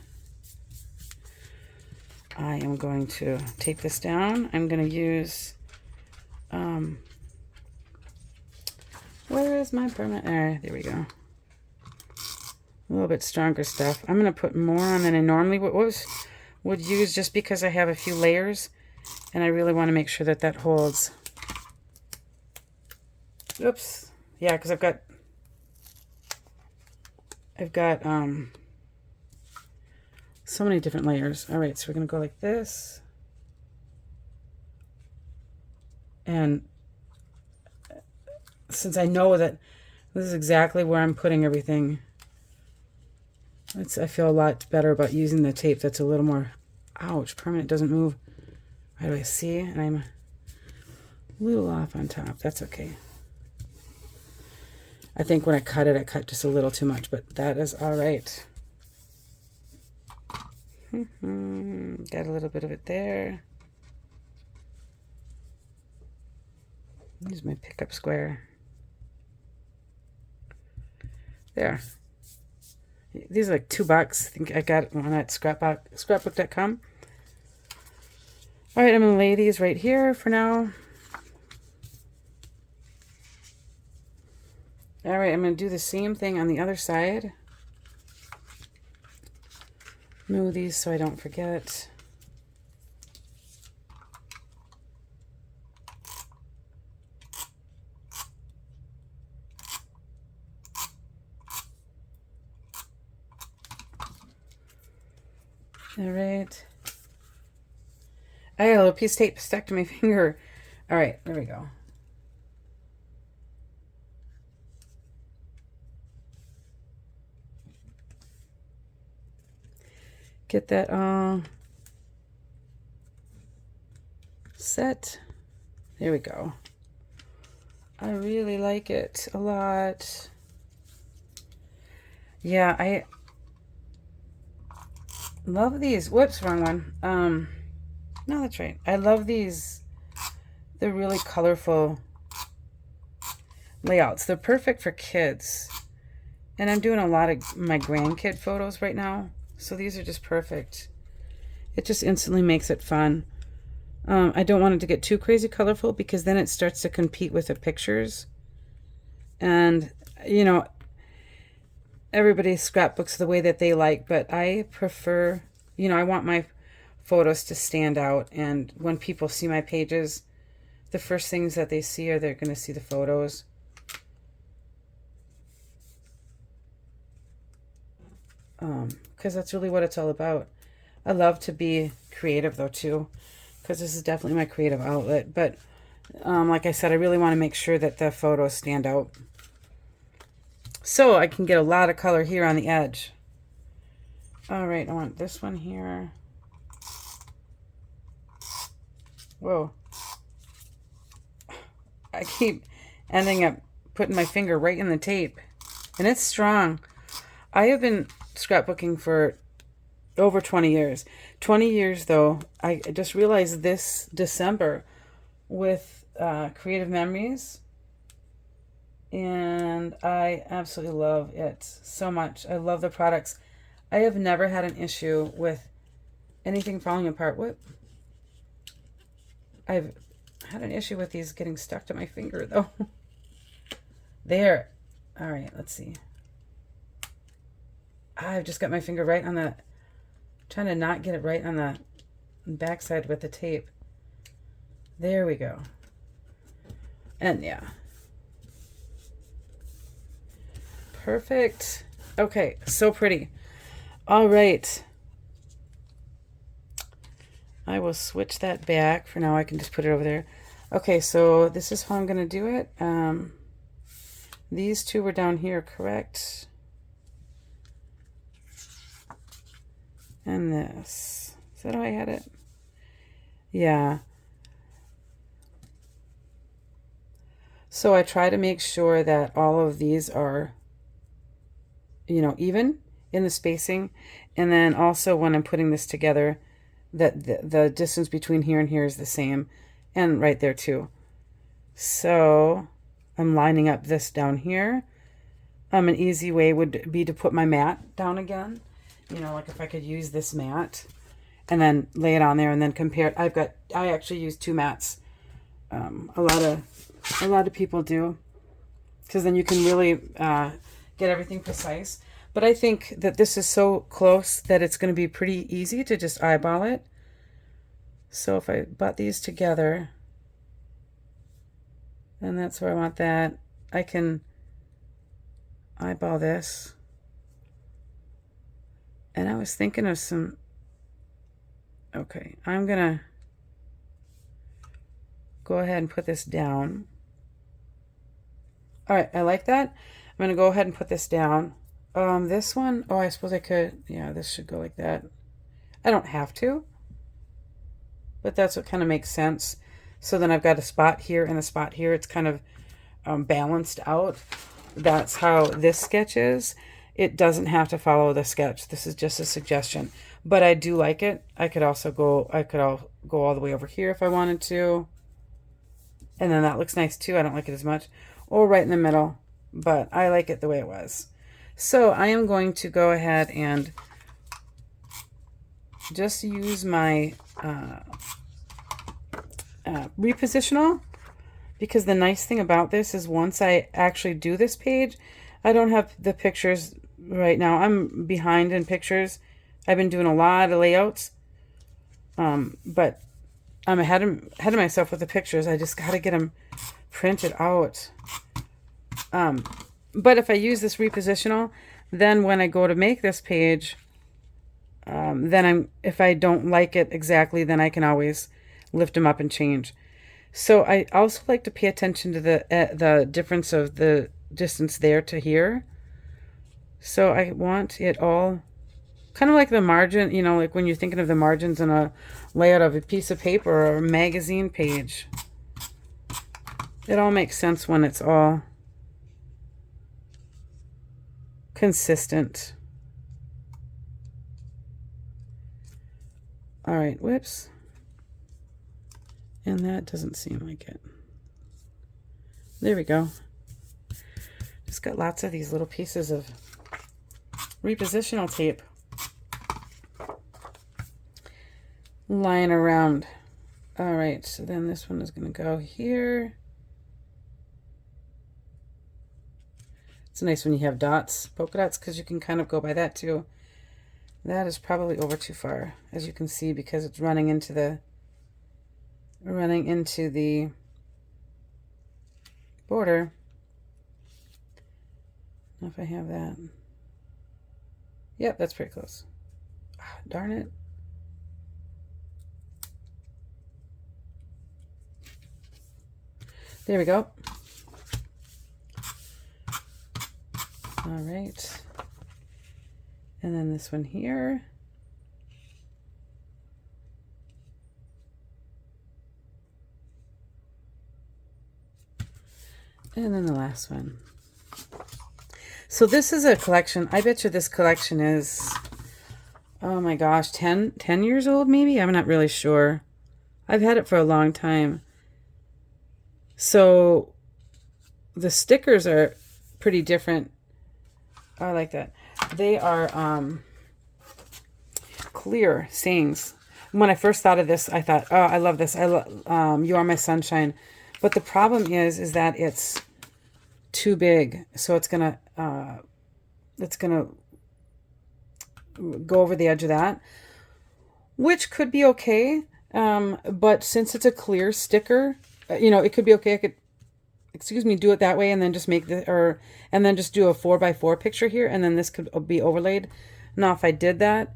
I am going to tape this down. I'm going to use, where is my permanent? There we go. A little bit stronger stuff. I'm going to put more on than I normally would use, just because I have a few layers and I really want to make sure that that holds. Oops. Yeah, because I've got so many different layers. All right, so we're going to go like this. And since I know that this is exactly where I'm putting everything, I feel a lot better about using the tape that's a little more, ouch, permanent, doesn't move. Right away, see? And I'm a little off on top. That's okay. I think when I cut it, I cut just a little too much, but that is all right. Got a little bit of it there. Use my pickup square. There. These are like $2. I think I got one at scrapbook.com. All right, I'm going to lay these right here for now. All right, I'm going to do the same thing on the other side. Move these so I don't forget. All right. I got a little piece of tape stuck to my finger. All right, there we go. Get that all set. There we go. I really like it a lot. Yeah, I love these. Whoops, wrong one. No, that's right. I love these. They're really colorful layouts. They're perfect for kids. And I'm doing a lot of my grandkid photos right now. So these are just perfect. It just instantly makes it fun. I don't want it to get too crazy colorful, because then it starts to compete with the pictures. And, you know, everybody scrapbooks the way that they like, but I prefer, you know, I want my photos to stand out. And when people see my pages, the first things that they see are they're going to see the photos. Because that's really what it's all about. I love to be creative though too, because this is definitely my creative outlet. But like I said, I really want to make sure that the photos stand out, so I can get a lot of color here on the edge. All right, I want this one here. Whoa. I keep ending up putting my finger right in the tape, and it's strong. I have been scrapbooking for over 20 years. 20 years, though, I just realized this December with Creative Memories, and I absolutely love it so much. I love the products. I have never had an issue with anything falling apart. What? I've had an issue with these getting stuck to my finger, though. There. All right, let's see. I've just got my finger right on the, trying to not get it right on the backside with the tape. There we go. And yeah. Perfect. Okay, so pretty. All right. I will switch that back. For now, I can just put it over there. Okay, so this is how I'm going to do it. These two were down here, correct? And this. Is that how I had it? Yeah. So I try to make sure that all of these are, even in the spacing. And then also when I'm putting this together, that the distance between here and here is the same, and right there too. So I'm lining up this down here. An easy way would be to put my mat down again. Like if I could use this mat and then lay it on there and then compare it. I actually use two mats. A lot of people do, because then you can really get everything precise. But I think that this is so close that it's going to be pretty easy to just eyeball it. So if I butt these together, and that's where I want that, I can eyeball this. And I was thinking of some, okay, I'm going to go ahead and put this down. All right, I like that. I'm going to go ahead and put this down. This one, oh, I suppose I could, yeah, this should go like that. I don't have to, but that's what kind of makes sense. So then I've got a spot here and a spot here. It's kind of balanced out. That's how this sketch is. It doesn't have to follow the sketch. This is just a suggestion, but I do like it. I could go all the way over here if I wanted to. And then that looks nice too. I don't like it as much. Or right in the middle, but I like it the way it was. So I am going to go ahead and just use my repositional, because the nice thing about this is once I actually do this page, I don't have the pictures right now. I'm behind in pictures. I've been doing a lot of layouts, but I'm ahead of myself with the pictures. I just got to get them printed out. But if I use this repositional, then when I go to make this page, if I don't like it exactly, then I can always lift them up and change. So I also like to pay attention to the difference of the distance there to here. So I want it all kind of like the margin, like when you're thinking of the margins in a layout of a piece of paper or a magazine page. It all makes sense when it's all consistent. All right, whoops. And that doesn't seem like it. There we go. Just got lots of these little pieces of repositional tape lying around. All right, so then this one is going to go here. It's nice when you have dots, polka dots, because you can kind of go by that too. That is probably over too far, as you can see, because it's running into the border. I don't know if I have that. Yep, that's pretty close. Ah, darn it. There we go. All right. And then this one here. And then the last one. So this is a collection. I bet you this collection is, oh my gosh, 10 years old maybe? I'm not really sure. I've had it for a long time. So the stickers are pretty different. I like that. They are clear sayings. When I first thought of this, I thought, oh, I love this. You Are My Sunshine. But the problem is that it's too big. So it's gonna go over the edge of that, which could be okay. But since it's a clear sticker, it could be okay. I could, do it that way and then just and then just do a 4x4 picture here, and then this could be overlaid. Now, if I did that,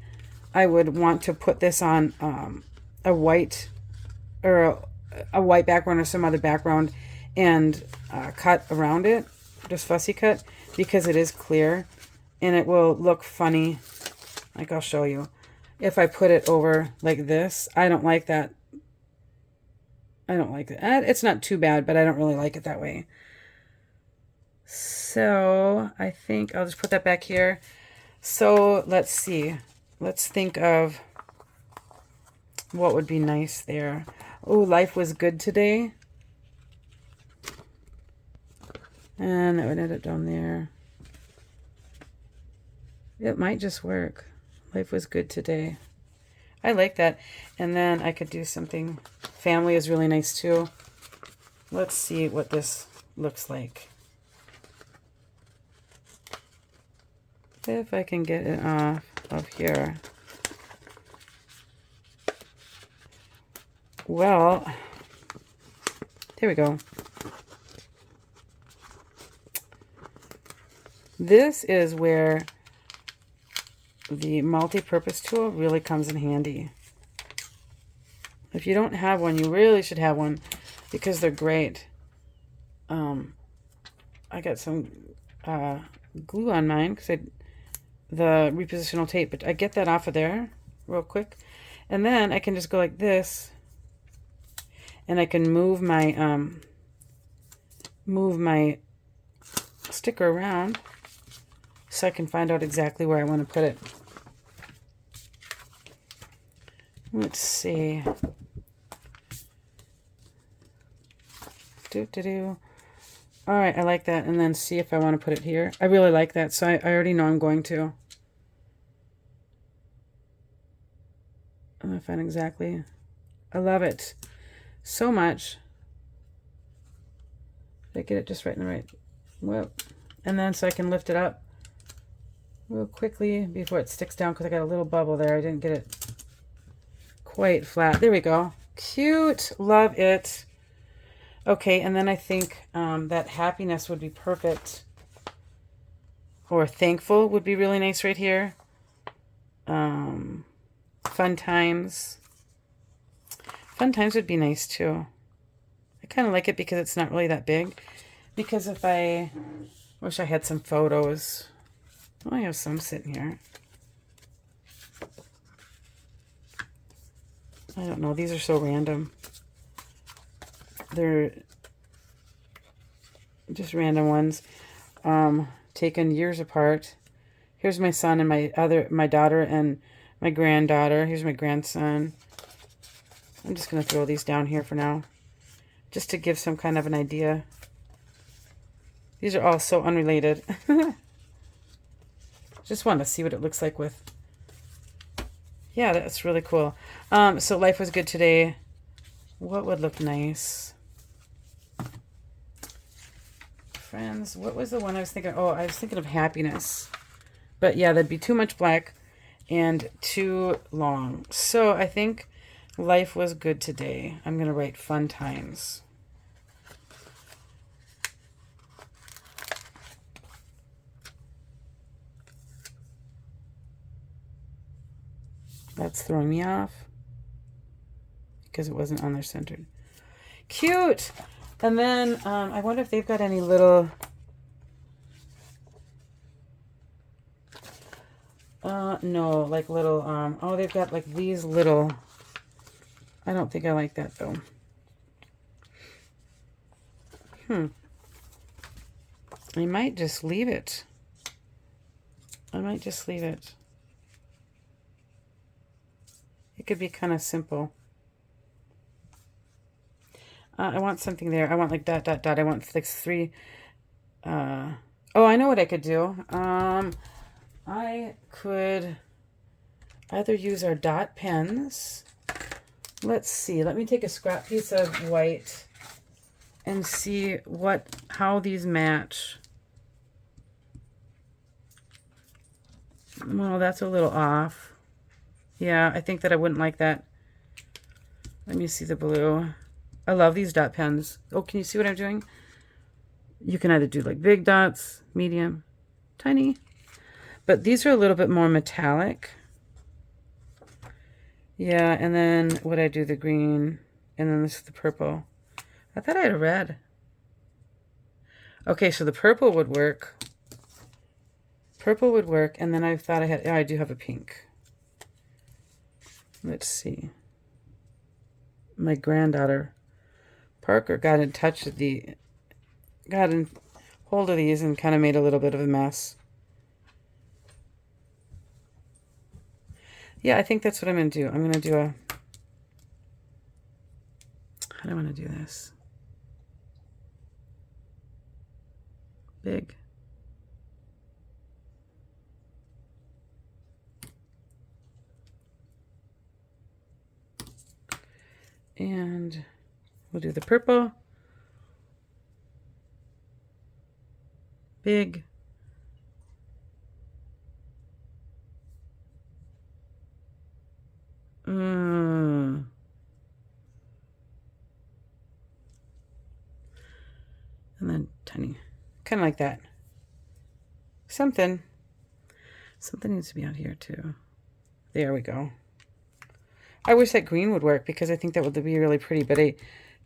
I would want to put this on a white or a white background or some other background and cut around it, just fussy cut, because it is clear and it will look funny. Like, I'll show you. If I put it over like this, I don't like that. I don't like it. It's not too bad, but I don't really like it that way. So I think I'll just put that back here. So let's see. Let's think of what would be nice there. Oh, life was good today. And that would end up down there. It might just work. Life was good today. I like that. And then I could do something. Family is really nice too. Let's see what this looks like. If I can get it off of here. Well, there we go. This is where the multi-purpose tool really comes in handy. If you don't have one, you really should have one because they're great. I got some glue on mine because the repositional tape, but I get that off of there real quick. And then I can just go like this and I can move my sticker around so I can find out exactly where I want to put it. Let's see. All right, I like that. And then see if I want to put it here. I really like that, so I already know I'm going to. I'm going to find exactly. I love it so much. Did I get it just right in the right? Whoop. And then so I can lift it up real quickly before it sticks down because I got a little bubble there. I didn't get it quite flat. There we go. Cute. Love it. Okay, and then I think that happiness would be perfect. Or thankful would be really nice right here. Fun times. Fun times would be nice too. I kind of like it because it's not really that big. Because if I wish I had some photos. Oh, I have some sitting here. I don't know. These are so random. They're just random ones. Taken years apart. Here's my son and my daughter and my granddaughter. Here's my grandson. I'm just going to throw these down here for now. Just to give some kind of an idea. These are all so unrelated. Just wanted to see what it looks like with. Yeah, that's really cool. So life was good today. What would look nice? Friends, what was the one I was thinking? Oh, I was thinking of happiness. But yeah, that'd be too much black and too long. So I think life was good today. I'm going to write fun times. That's throwing me off because it wasn't on there centered. Cute. And then I wonder if they've got any little no, like little oh, they've got like these little. I don't think I like that though. I might just leave it. I might just leave it. It could be kind of simple. I want something there. I want like dot, dot, dot. I want like three. Oh, I know what I could do. I could either use our dot pens. Let's see. Let me take a scrap piece of white and see how these match. Well, that's a little off. Yeah, I think that I wouldn't like that. Let me see the blue. I love these dot pens. Oh, can you see what I'm doing? You can either do like big dots, medium, tiny. But these are a little bit more metallic. Yeah, and then what I do, the green, and then this is the purple. I thought I had a red. Okay, so the purple would work. Purple would work, and then I thought I had, yeah, I do have a pink. Let's see. My granddaughter Parker got in hold of these and kind of made a little bit of a mess. Yeah, I think that's what I'm going to do. I'm going to do a... How do I want to do this? Big. And we'll do the purple. Big. And then tiny. Kind of like that. Something needs to be out here too. There we go. I wish that green would work because I think that would be really pretty, but I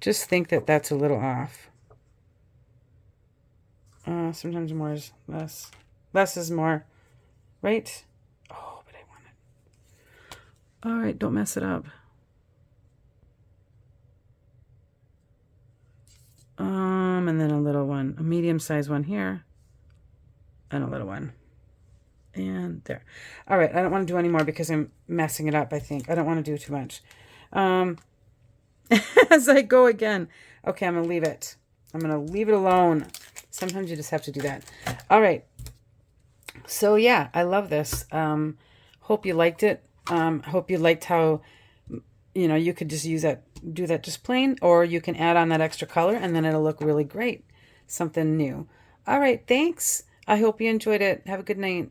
just think that that's a little off. Sometimes more is less. Less is more, right? Oh, but I want it. All right, don't mess it up. And then a little one, a medium-sized one here, and a little one. And there. All right, I don't want to do any more because I'm messing it up, I think. I don't want to do too much. As I go again. Okay, I'm going to leave it. I'm going to leave it alone. Sometimes you just have to do that. All right. So, yeah, I love this. Hope you liked it. Hope you liked how, you could just do that just plain, or you can add on that extra color, and then it'll look really great. Something new. All right, thanks. I hope you enjoyed it. Have a good night.